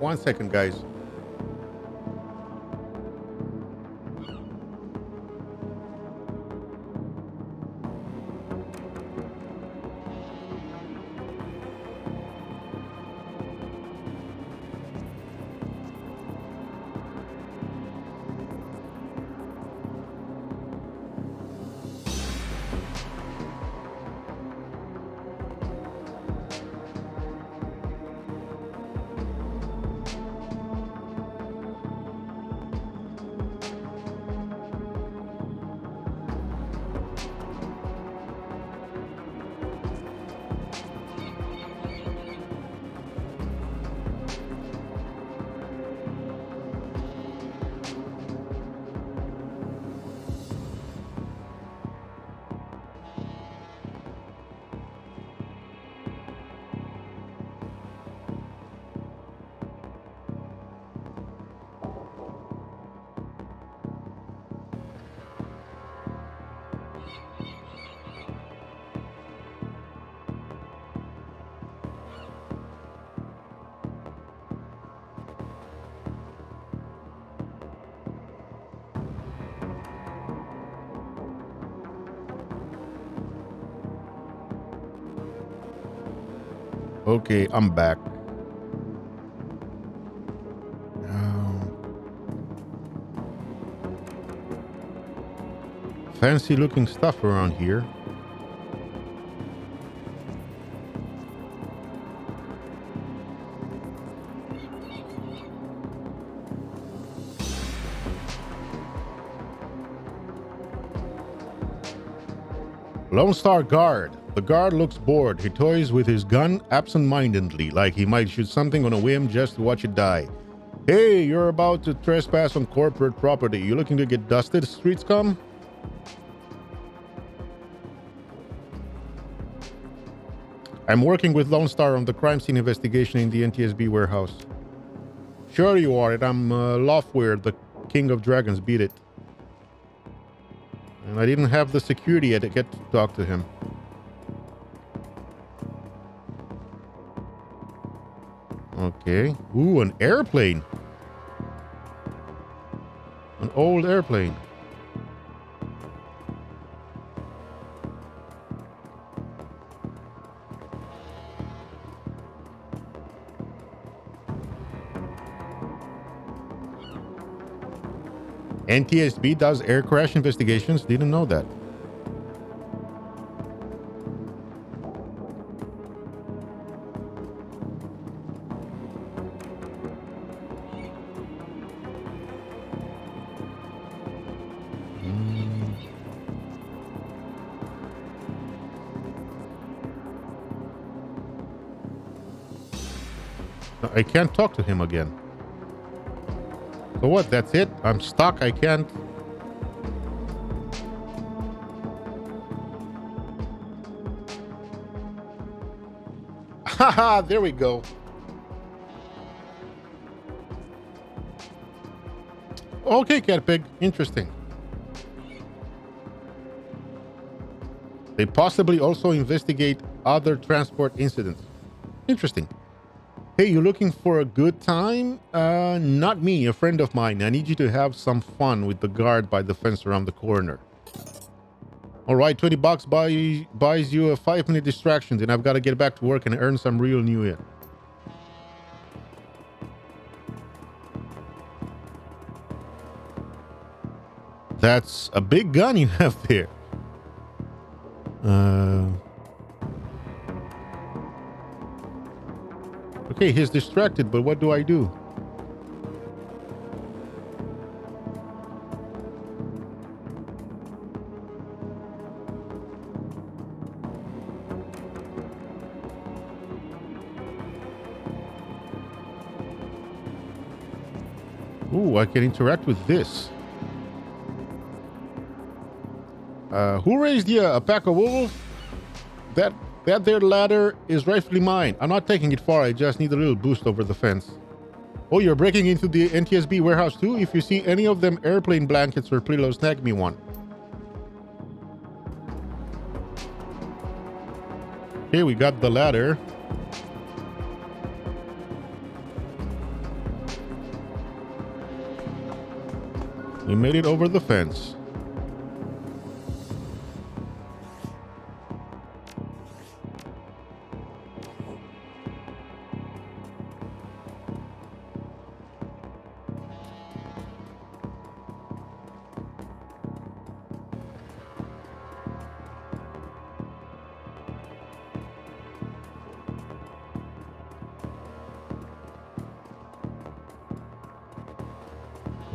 One second, guys. Okay, I'm back. Fancy looking stuff around here. Lone Star Guard. The guard looks bored. He toys with his gun absent-mindedly, like he might shoot something on a whim just to watch it die. Hey, you're about to trespass on corporate property. You looking to get dusted, street scum? I'm working with Lone Star on the crime scene investigation in the NTSB warehouse. Sure you are. I'm Lawfweir, the King of Dragons. Beat it. And I didn't have the security yet to get to talk to him. Okay. Ooh, an airplane. An old airplane. NTSB does air crash investigations. Didn't know that. I can't talk to him again. So what? That's it? I'm stuck. I can't. Haha, there we go. Okay, Cat Pig. Interesting. They possibly also investigate other transport incidents. Interesting. Hey, you looking for a good time? Not me, a friend of mine. I need you to have some fun with the guard by the fence around the corner. All right, $20 buys you a 5-minute distraction, then I've got to get back to work and earn some real new yen. That's a big gun you have there. Okay, he's distracted, but what do I do? Ooh, I can interact with this. Who raised you? A pack of wolves? That there ladder is rightfully mine. I'm not taking it far. I just need a little boost over the fence. Oh, you're breaking into the NTSB warehouse too? If you see any of them airplane blankets or pillows, snag me one. Okay, we got the ladder. We made it over the fence.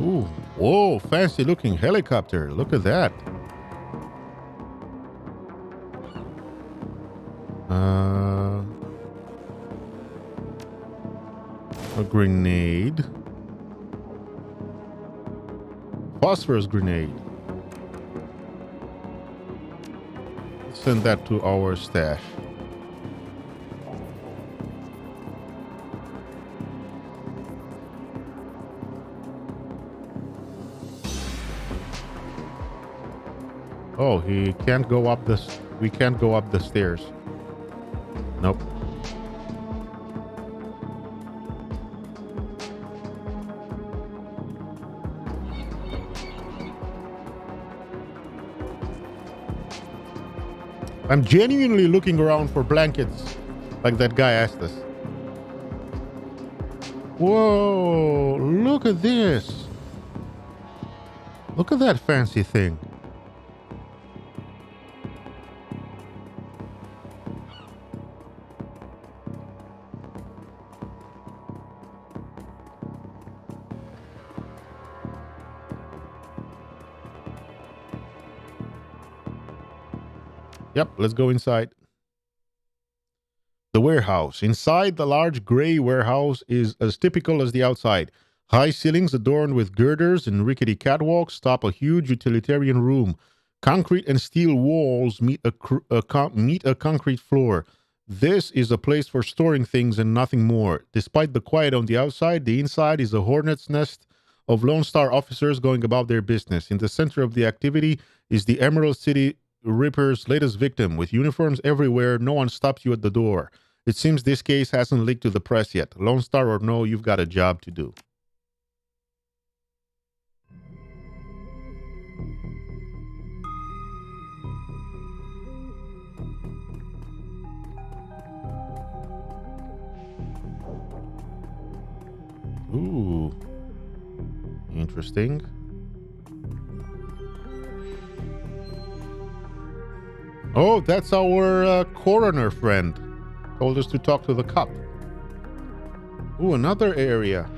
Ooh, whoa, fancy looking helicopter. Look at that. A grenade. Phosphorus grenade. Send that to our stash. Oh, he can't go up this. We can't go up the stairs. Nope. I'm genuinely looking around for blankets, like that guy asked us. Whoa, look at this. Look at that fancy thing. Yep, let's go inside. The warehouse. Inside, the large gray warehouse is as typical as the outside. High ceilings adorned with girders and rickety catwalks top a huge utilitarian room. Concrete and steel walls meet a concrete floor. This is a place for storing things and nothing more. Despite the quiet on the outside, the inside is a hornet's nest of Lone Star officers going about their business. In the center of the activity is the Emerald City Ripper's latest victim. With uniforms everywhere, no one stops you at the door. It seems this case hasn't leaked to the press yet. Lone Star or no, you've got a job to do. Ooh. Interesting. Oh, that's our coroner friend. Told us to talk to the cop. Ooh, another area.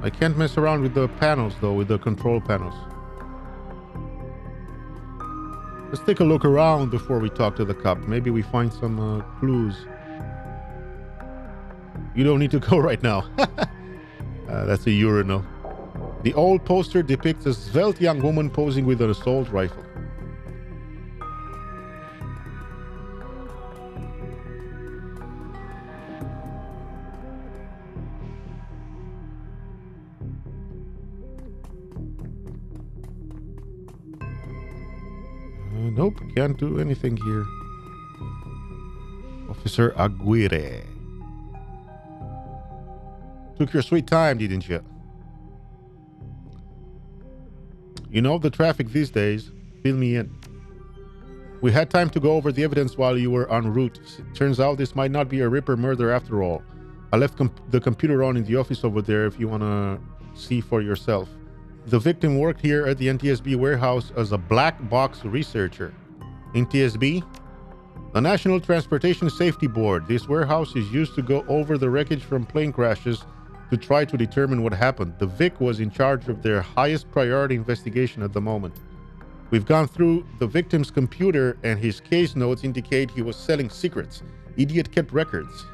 I can't mess around with the panels, though, with the control panels. Let's take a look around before we talk to the cop. Maybe we find some clues. You don't need to go right now. That's a urinal. The old poster depicts a svelte young woman posing with an assault rifle. Nope, can't do anything here. Officer Aguirre. Took your sweet time, didn't you? You know the traffic these days. Fill me in. We had time to go over the evidence while you were en route. Turns out this might not be a Ripper murder after all. I left the computer on in the office over there if you want to see for yourself. The victim worked here at the NTSB warehouse as a black box researcher. NTSB? The National Transportation Safety Board. This warehouse is used to go over the wreckage from plane crashes to try to determine what happened. The Vic was in charge of their highest priority investigation at the moment. We've gone through the victim's computer and his case notes indicate he was selling secrets. Idiot kept records.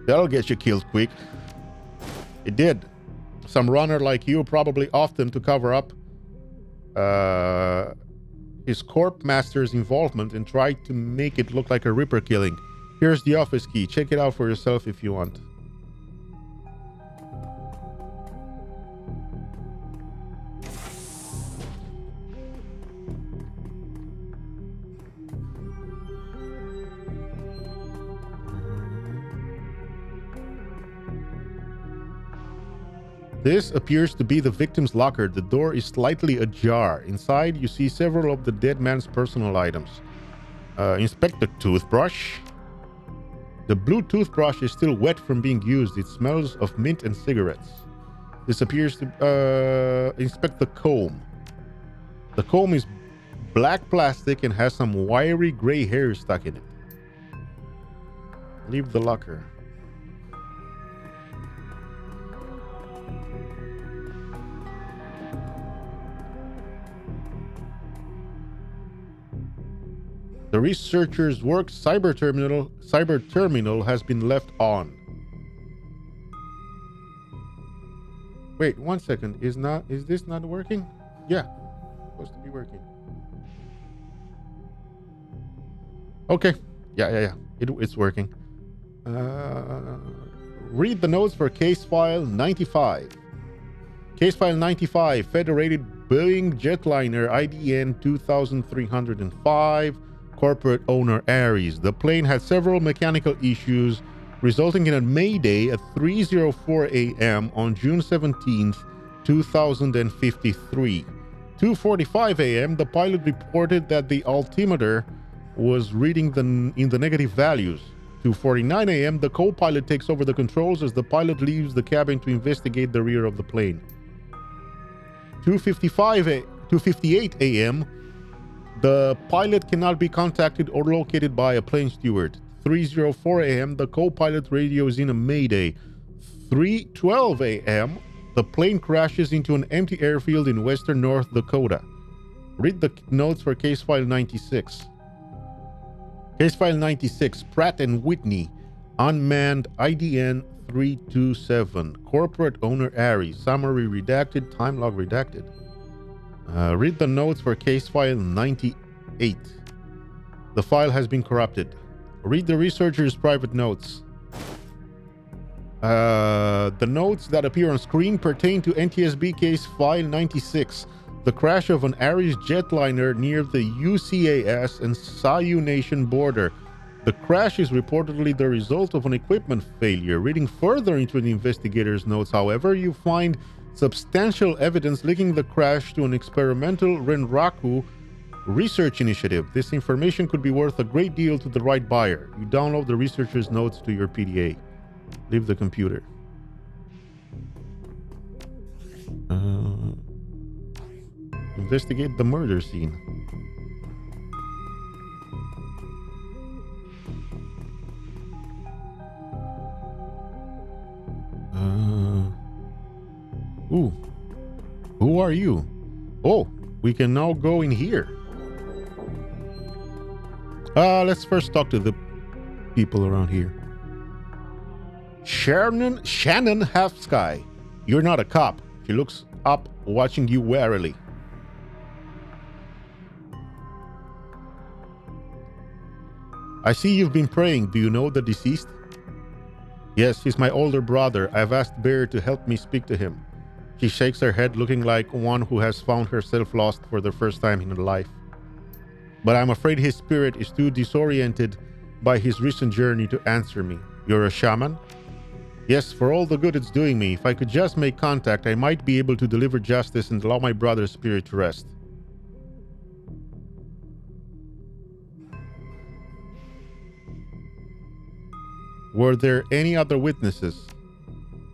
That'll get you killed quick. It did. Some runner like you probably often to cover up his corp master's involvement and tried to make it look like a Ripper killing. Here's the office key. Check it out for yourself if you want. This appears to be the victim's locker. The door is slightly ajar. Inside, you see several of the dead man's personal items. Inspect the toothbrush. The blue toothbrush is still wet from being used. It smells of mint and cigarettes. This appears to... inspect the comb. The comb is black plastic and has some wiry gray hair stuck in it. Leave the locker. The researcher's work cyber terminal has been left on. Wait, 1 second. Is this not working? Yeah. It's supposed to be working. Okay. Yeah. It's working. Read the notes for case file 95. Case file 95, Federated Boeing Jetliner IDN 2305. Corporate owner Ares. The plane had several mechanical issues, resulting in a mayday at 3:04 a.m. on June 17th, 2053. 2:45 a.m. the pilot reported that the altimeter was reading in the negative values. 2:49 a.m. the co-pilot takes over the controls as the pilot leaves the cabin to investigate the rear of the plane. 2:58 a.m. the pilot cannot be contacted or located by a plane steward. 3:04 a.m. the co-pilot radios in a mayday. 3:12 a.m. the plane crashes into an empty airfield in western North Dakota. Read the notes for case file 96. Case file 96, Pratt and Whitney, unmanned IDN 327, corporate owner Ares, summary redacted, time log redacted. Read the notes for case file 98. The file has been corrupted. Read the researcher's private notes. The notes that appear on screen pertain to NTSB case file 96, the crash of an Ares jetliner near the UCAS and Sioux Nation border. The crash is reportedly the result of an equipment failure. Reading further into the investigator's notes, however, you find substantial evidence linking the crash to an experimental Renraku research initiative. This information could be worth a great deal to the right buyer. You download the researcher's notes to your PDA. Leave the computer. Investigate the murder scene. Ooh. Who are you? Oh, we can now go in here. Let's first talk to the people around here. Shannon Halfsky. You're not a cop. She looks up, watching you warily. I see you've been praying. Do you know the deceased? Yes, he's my older brother. I've asked Bear to help me speak to him. She shakes her head, looking like one who has found herself lost for the first time in her life. But I'm afraid his spirit is too disoriented by his recent journey to answer me. You're a shaman? Yes, for all the good it's doing me. If I could just make contact, I might be able to deliver justice and allow my brother's spirit to rest. Were there any other witnesses?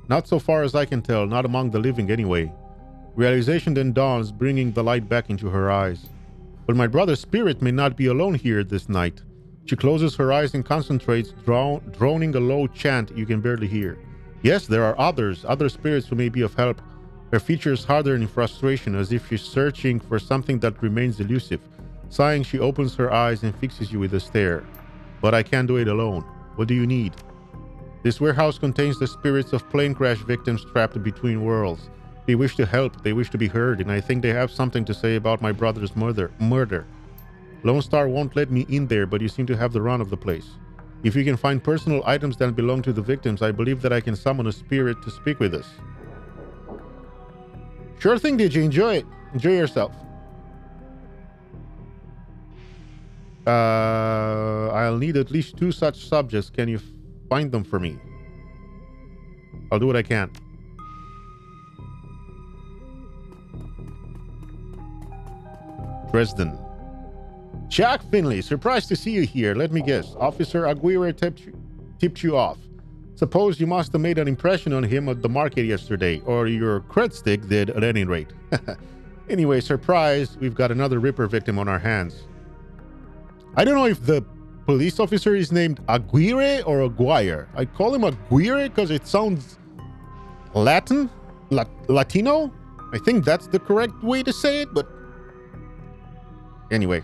Not so far as I can tell, not among the living anyway. Realization then dawns, bringing the light back into her eyes. But my brother's spirit may not be alone here this night. She closes her eyes and concentrates, droning a low chant you can barely hear. Yes, there are other spirits who may be of help. Her features harden in frustration, as if she's searching for something that remains elusive. Sighing, she opens her eyes and fixes you with a stare. But I can't do it alone. What do you need? This warehouse contains the spirits of plane crash victims trapped between worlds. They wish to help, they wish to be heard, and I think they have something to say about my brother's murder. Lone Star won't let me in there, but you seem to have the run of the place. If you can find personal items that belong to the victims, I believe that I can summon a spirit to speak with us. Sure thing, did you enjoy it? Enjoy yourself. I'll need at least 2 such subjects. Can you find them for me? I'll do what I can. Dresden. Jack Finley, surprised to see you here. Let me guess. Officer Aguirre tipped you off. Suppose you must have made an impression on him at the market yesterday, or your cred stick did at any rate. Anyway, surprise, we've got another Ripper victim on our hands. I don't know if the police officer is named Aguirre or Aguirre. I call him Aguirre because it sounds Latino? I think that's the correct way to say it, but anyway.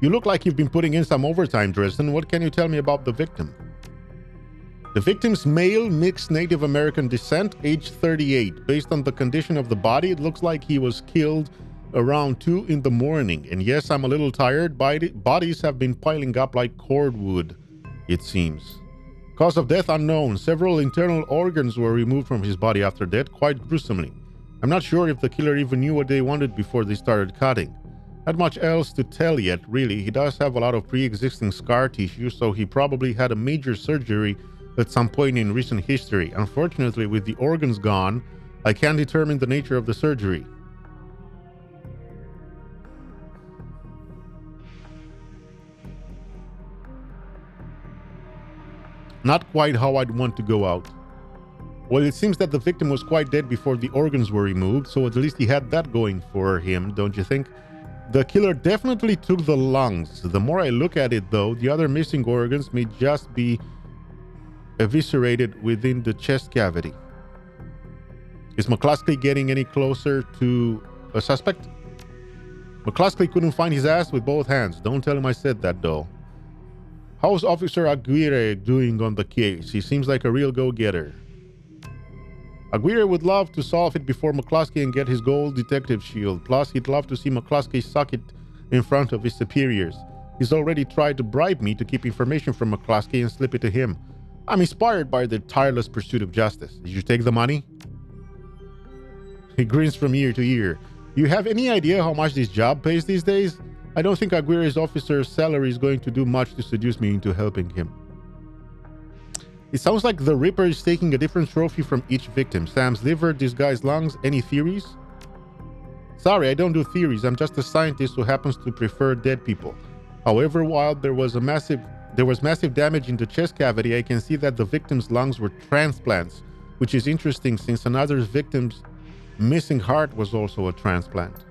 You look like you've been putting in some overtime, Dresden. What can you tell me about the victim? The victim's male, mixed Native American descent, age 38. Based on the condition of the body, it looks like he was killed around 2 in the morning. And yes, I'm a little tired. Bodies have been piling up like cordwood, it seems. Cause of death unknown. Several internal organs were removed from his body after death, quite gruesomely. I'm not sure if the killer even knew what they wanted before they started cutting. Not much else to tell yet, really. He does have a lot of pre-existing scar tissue, so he probably had a major surgery at some point in recent history. Unfortunately, with the organs gone, I can't determine the nature of the surgery. Not quite how I'd want to go out. Well, it seems that the victim was quite dead before the organs were removed, so at least he had that going for him, don't you think? The killer definitely took the lungs. The more I look at it, though, the other missing organs may just be eviscerated within the chest cavity. Is McCluskey getting any closer to a suspect? McCluskey couldn't find his ass with both hands. Don't tell him I said that, though. How's Officer Aguirre doing on the case? He seems like a real go-getter. Aguirre would love to solve it before McCluskey and get his gold detective shield. Plus, he'd love to see McCluskey suck it in front of his superiors. He's already tried to bribe me to keep information from McCluskey and slip it to him. I'm inspired by the tireless pursuit of justice. Did you take the money? He grins from ear to ear. Do you have any idea how much this job pays these days? I don't think Aguirre's officer's salary is going to do much to seduce me into helping him. It sounds like the Ripper is taking a different trophy from each victim. Sam's liver, this guy's lungs. Any theories? Sorry, I don't do theories. I'm just a scientist who happens to prefer dead people. However, while there was massive damage in the chest cavity, I can see that the victim's lungs were transplants, which is interesting since another victim's missing heart was also a transplant.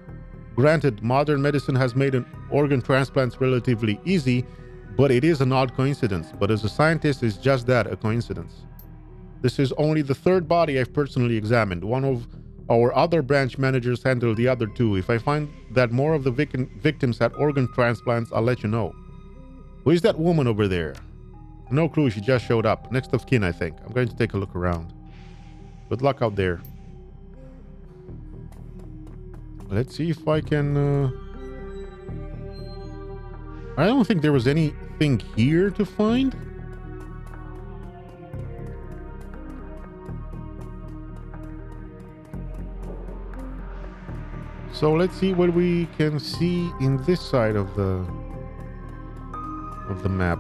Granted, modern medicine has made an organ transplants relatively easy, but it is an odd coincidence. But as a scientist, it's just that, a coincidence. This is only the 3rd body I've personally examined. One of our other branch managers handled the other 2. If I find that more of the victims had organ transplants, I'll let you know. Who is that woman over there? No clue, she just showed up. Next of kin, I think. I'm going to take a look around. Good luck out there. Let's see if I can... I don't think there was anything here to find. So let's see what we can see in this side of the map.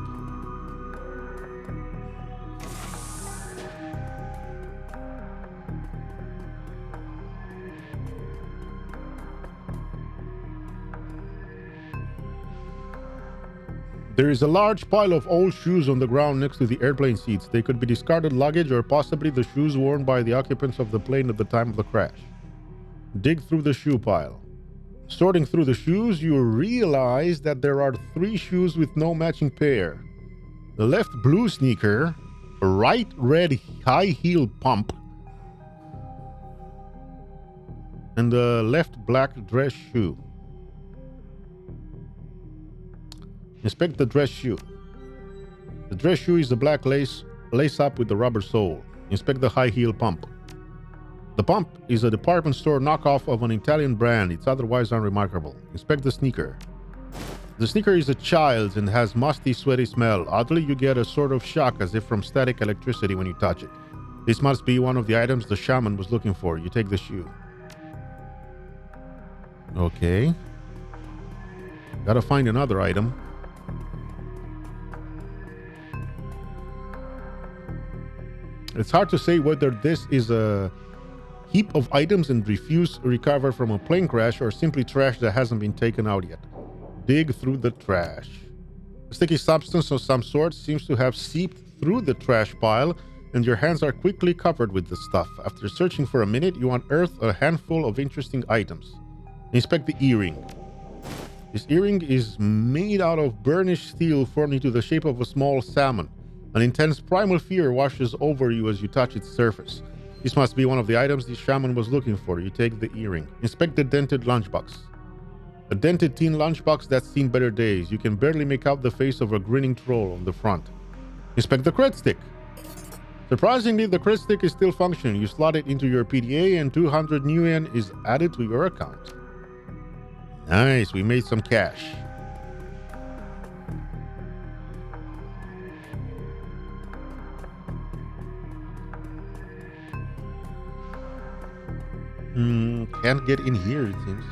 There is a large pile of old shoes on the ground next to the airplane seats. They could be discarded luggage or possibly the shoes worn by the occupants of the plane at the time of the crash. Dig through the shoe pile. Sorting through the shoes, you realize that there are 3 shoes with no matching pair. The left blue sneaker, a right red high heel pump, and the left black dress shoe. Inspect the dress shoe. The dress shoe is a black lace up with the rubber sole. Inspect the high heel pump. The pump is a department store knockoff of an Italian brand. It's otherwise unremarkable. Inspect the sneaker. The sneaker is a child's and has musty, sweaty smell. Oddly, you get a sort of shock as if from static electricity when you touch it. This must be one of the items the shaman was looking for. You take the shoe. Okay. Gotta find another item. It's hard to say whether this is a heap of items and refuse to recover from a plane crash or simply trash that hasn't been taken out yet. Dig through the trash. A sticky substance of some sort seems to have seeped through the trash pile, and your hands are quickly covered with the stuff. After searching for a minute, you unearth a handful of interesting items. Inspect the earring. This earring is made out of burnished steel formed into the shape of a small salmon. An intense primal fear washes over you as you touch its surface. This must be one of the items the shaman was looking for. You take the earring. Inspect the dented lunchbox. A dented tin lunchbox that's seen better days. You can barely make out the face of a grinning troll on the front. Inspect the cred stick. Surprisingly, the cred stick is still functioning. You slot it into your PDA and 200 new yen is added to your account. Nice, we made some cash. Can't get in here, it seems.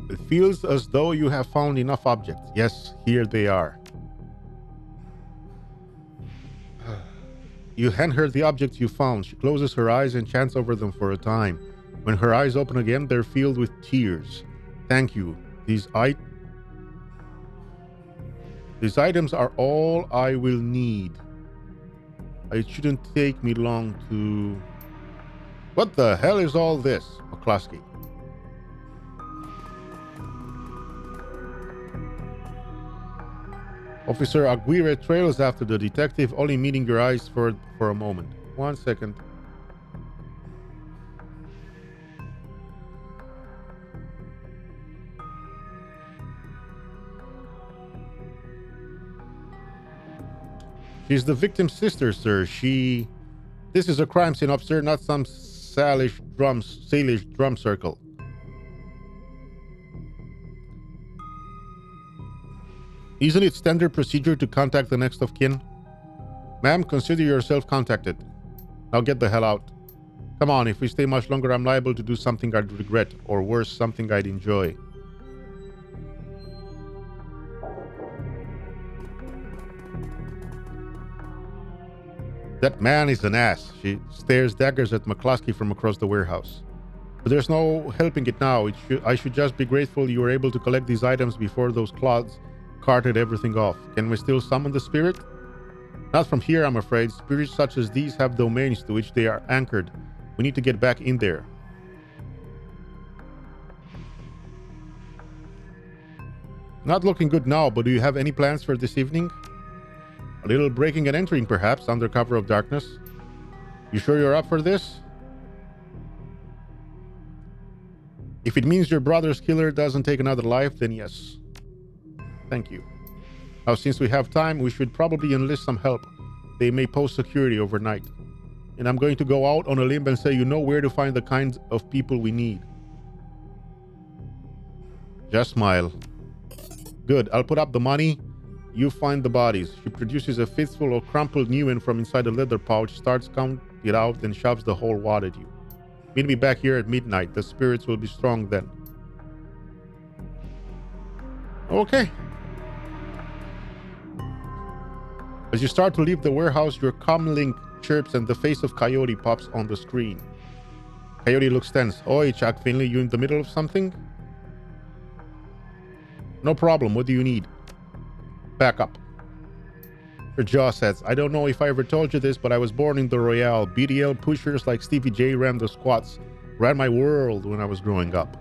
It feels as though you have found enough objects. Yes, here they are. You hand her the objects you found. She closes her eyes and chants over them for a time. When her eyes open again, they're filled with tears. Thank you. These items are all I will need. It shouldn't take me long to... What the hell is all this, McCluskey? Officer Aguirre trails after the detective, only meeting your eyes for a moment. 1 second. She's the victim's sister, sir. This is a crime scene, officer, not some salish drum circle. Isn't it standard procedure to contact the next of kin? Ma'am, consider yourself contacted. Now get the hell out. Come on, if we stay much longer, I'm liable to do something I'd regret, or worse, something I'd enjoy. That man is an ass. She stares daggers at McCluskey from across the warehouse. But there's no helping it now. I should just be grateful you were able to collect these items before those clods carted everything off. Can we still summon the spirit? Not from here, I'm afraid. Spirits such as these have domains to which they are anchored. We need to get back in there. Not looking good now, but do you have any plans for this evening? A little breaking and entering, perhaps, under cover of darkness. You sure you're up for this? If it means your brother's killer doesn't take another life, then yes. Thank you. Now, since we have time, we should probably enlist some help. They may post security overnight. And I'm going to go out on a limb and say you know where to find the kinds of people we need. Just smile. Good, I'll put up the money. You find the bodies. She produces a fistful of crumpled nuyen from inside a leather pouch, starts counting it out, then shoves the whole wad at you. Meet me back here at midnight. The spirits will be strong then. Okay. As you start to leave the warehouse, your comlink chirps and the face of Coyote pops on the screen. Coyote looks tense. Oi, Chuck Finley, you in the middle of something? No problem. What do you need? Back up. Her jaw sets. I don't know if I ever told you this, but I was born in the Royale. BDL pushers like Stevie J ran the squats. Ran my world when I was growing up.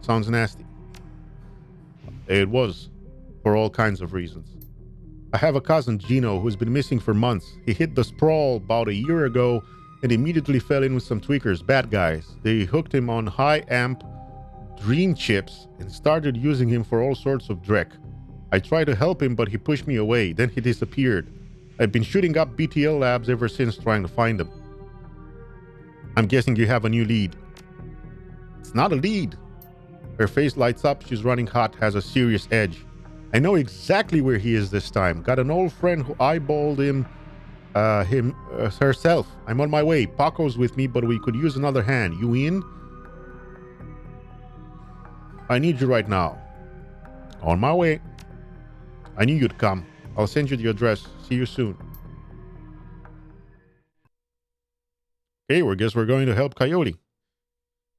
Sounds nasty. It was. For all kinds of reasons. I have a cousin, Gino, who's been missing for months. He hit the sprawl about a year ago and immediately fell in with some tweakers, bad guys. They hooked him on high amp dream chips and started using him for all sorts of dreck. I tried to help him, but he pushed me away. Then he disappeared. I've been shooting up BTL labs ever since trying to find him. I'm guessing you have a new lead. It's not a lead. Her face lights up. She's running hot, has a serious edge. I know exactly where he is this time. Got an old friend who eyeballed him herself. I'm on my way. Paco's with me, but we could use another hand. You in? I need you right now. On my way. I knew you'd come. I'll send you the address. See you soon. Okay, well, guess we're going to help Coyote.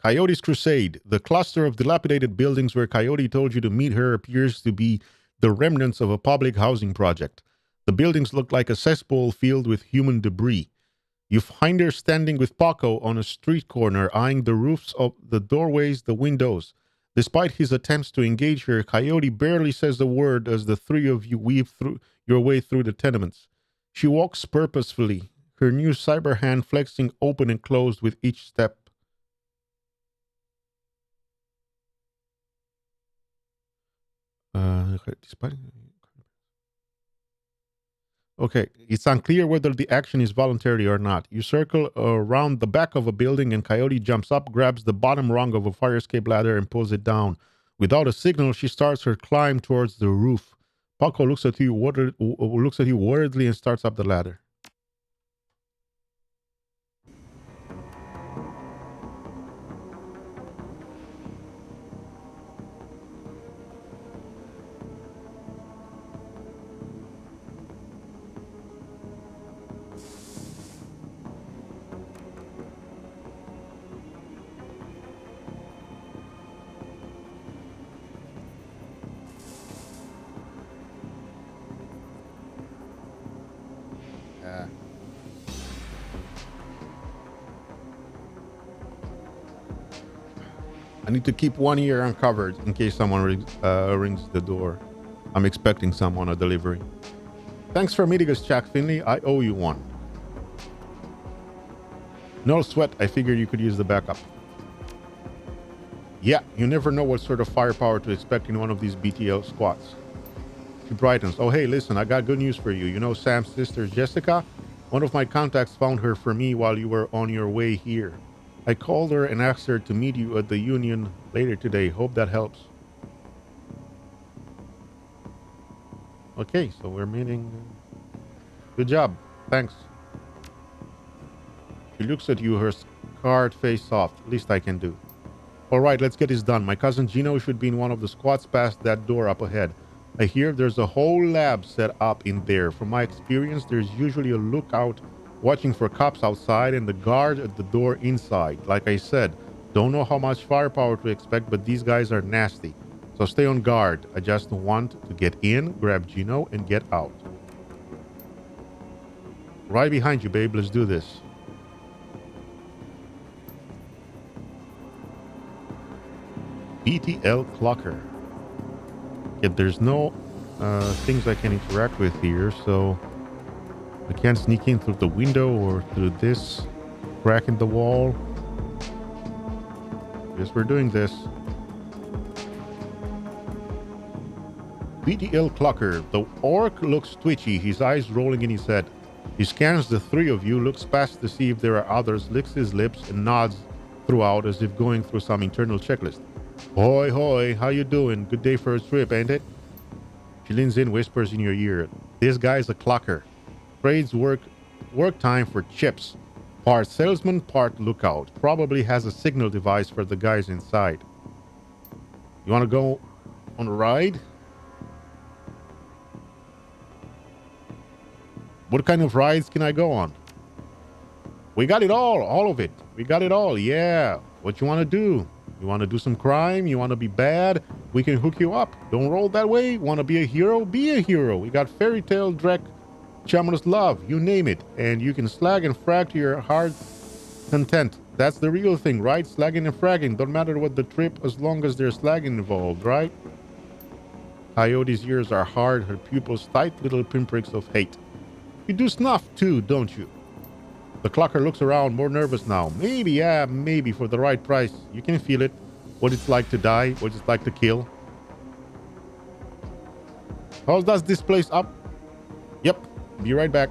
Coyote's Crusade. The cluster of dilapidated buildings where Coyote told you to meet her appears to be the remnants of a public housing project. The buildings look like a cesspool filled with human debris. You find her standing with Paco on a street corner, eyeing the roofs of the doorways, the windows. Despite his attempts to engage her, Coyote barely says a word as the three of you weave through your way through the tenements. She walks purposefully, her new cyber hand flexing open and closed with each step. Okay, it's unclear whether the action is voluntary or not. You circle around the back of a building and Coyote jumps up, grabs the bottom rung of a fire escape ladder and pulls it down. Without a signal, she starts her climb towards the roof. Paco looks at you worriedly and starts up the ladder. I need to keep one ear uncovered in case someone rings the door. I'm expecting someone a delivery. Thanks for meeting us, Jack Finley. I owe you one. No sweat. I figured you could use the backup. Yeah, you never know what sort of firepower to expect in one of these BTL squads. She brightens. Oh, hey, listen, I got good news for you. You know Sam's sister, Jessica? One of my contacts found her for me while you were on your way here. I called her and asked her to meet you at the Union later today. Hope that helps. Okay, so we're meeting. Good job. Thanks. She looks at you, her scarred face soft. Least I can do. All right, let's get this done. My cousin Gino should be in one of the squads past that door up ahead. I hear there's a whole lab set up in there. From my experience, there's usually a lookout watching for cops outside and the guard at the door inside. Like I said, don't know how much firepower to expect, but these guys are nasty. So stay on guard. I just want to get in, grab Gino, and get out. Right behind you, babe. Let's do this. BTL Clocker. Yet there's no things I can interact with here, so I can't sneak in through the window or through this crack in the wall. Guess we're doing this. BTL Clocker. The orc looks twitchy, his eyes rolling in his head. He scans the three of you, looks past to see if there are others, licks his lips, and nods throughout as if going through some internal checklist. Hoi, hoi, how you doing? Good day for a trip, ain't it? She leans in, whispers in your ear. This guy's a clocker. Trades work time for chips. Part salesman, part lookout. Probably has a signal device for the guys inside. You want to go on a ride? What kind of rides can I go on? We got it all of it. We got it all. Yeah. What you want to do? You want to do some crime? You want to be bad? We can hook you up. Don't roll that way. Want to be a hero? Be a hero. We got fairy tale, Drek, Shaman's love, you name it. And you can slag and frag to your heart's content. That's the real thing, right? Slagging and fragging. Don't matter what the trip as long as there's slagging involved, right? Coyote's ears are hard, her pupils tight little pinpricks of hate. You do snuff too, don't you? The clocker looks around, more nervous now. Maybe, yeah, maybe for the right price. You can feel it. What it's like to die, what it's like to kill. How does this place up? Yep, be right back.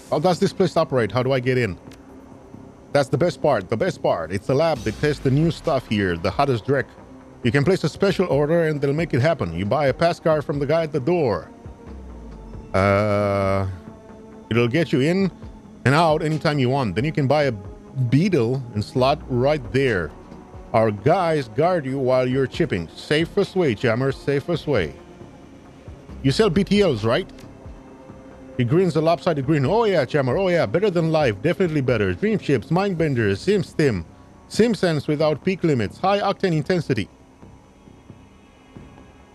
How does this place operate? How do I get in? That's the best part. The best part. It's the lab. They test the new stuff here. The hottest Drek. You can place a special order and they'll make it happen. You buy a pass card from the guy at the door. It'll get you in and out anytime you want. Then you can buy a beetle and slot right there. Our guys guard you while you're chipping. Safest way, Jammer. Safest way. You sell BTLs, right? He grins a lopsided grin. Oh yeah, Jammer. Oh yeah, better than life. Definitely better. Dream ships, mindbenders, sim sense without peak limits, high octane intensity.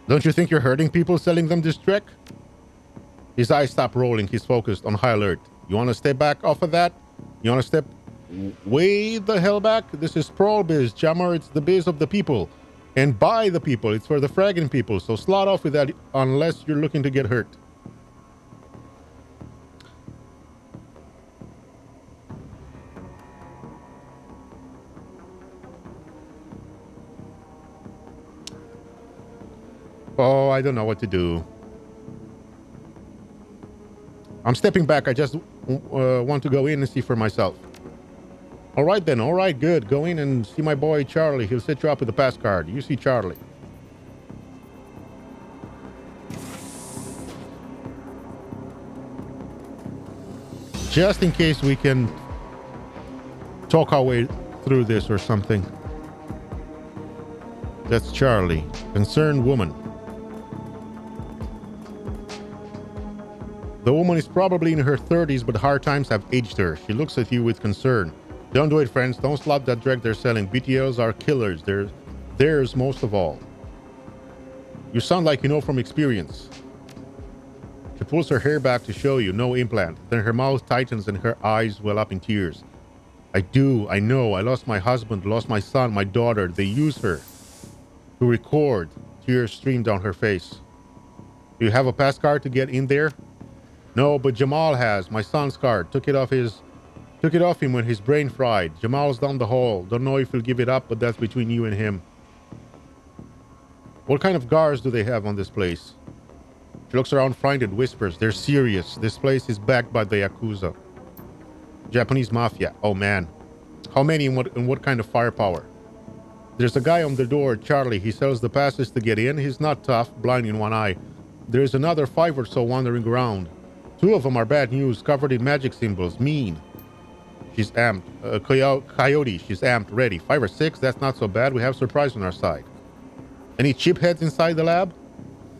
Don't you think you're hurting people selling them this Drek? His eyes stop rolling. He's focused on high alert. You want to step back off of that? You want to step way the hell back? This is sprawl biz, Jammer. It's the biz of the people. And by the people. It's for the fragging people. So slot off with that unless you're looking to get hurt. Oh, I don't know what to do. I'm stepping back. I just want to go in and see for myself. All right then. All right, good. Go in and see my boy Charlie. He'll set you up with a pass card. You see Charlie. Just in case we can talk our way through this or something. That's Charlie. Concerned woman. The woman is probably in her 30s, but hard times have aged her. She looks at you with concern. Don't do it, friends. Don't slot that Drek they're selling. BTLs are killers. They're theirs most of all. You sound like you know from experience. She pulls her hair back to show you. No implant. Then her mouth tightens and her eyes well up in tears. I do. I know. I lost my husband, lost my son, my daughter. They use her to record. Tears stream down her face. Do you have a pass card to get in there? No, but Jamal has. My son's card. Took it off him when his brain fried. Jamal's down the hall. Don't know if he'll give it up, but that's between you and him. What kind of guards do they have on this place? She looks around frightened, whispers. They're serious. This place is backed by the Yakuza. Japanese mafia. Oh man. How many and what kind of firepower? There's a guy on the door, Charlie. He sells the passes to get in. He's not tough, blind in one eye. There's another 5 or so wandering around. 2 of them are bad news, covered in magic symbols. Mean. She's amped. Coyote, she's amped, ready. 5 or 6, that's not so bad. We have surprise on our side. Any chipheads inside the lab?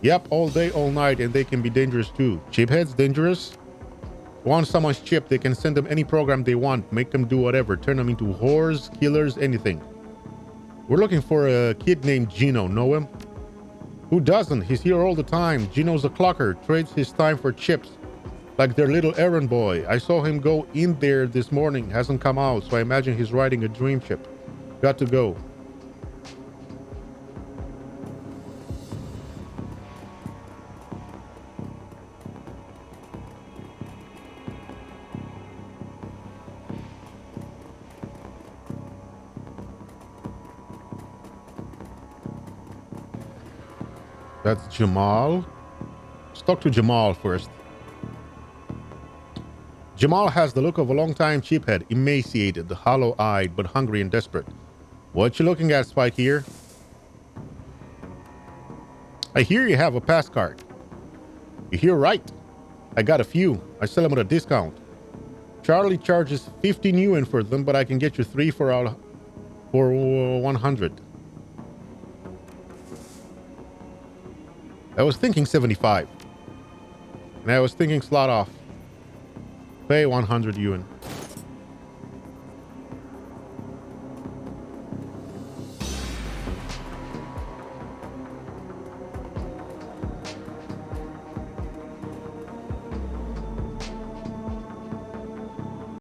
Yep, all day, all night, and they can be dangerous too. Chipheads dangerous? Want someone's chip, they can send them any program they want, make them do whatever, turn them into whores, killers, anything. We're looking for a kid named Gino. Know him? Who doesn't? He's here all the time. Gino's a clocker, trades his time for chips. Like their little errand boy. I saw him go in there this morning. Hasn't come out, so I imagine he's riding a dream ship. Got to go. That's Jamal. Let's talk to Jamal first. Jamal has the look of a long-time cheaphead, emaciated, hollow-eyed, but hungry and desperate. What you looking at, Spike here? I hear you have a pass card. You hear right. I got a few. I sell them at a discount. Charlie charges 50 yuan for them, but I can get you 3 for 100. I was thinking 75. And I was thinking slot off. Pay 100 yuan.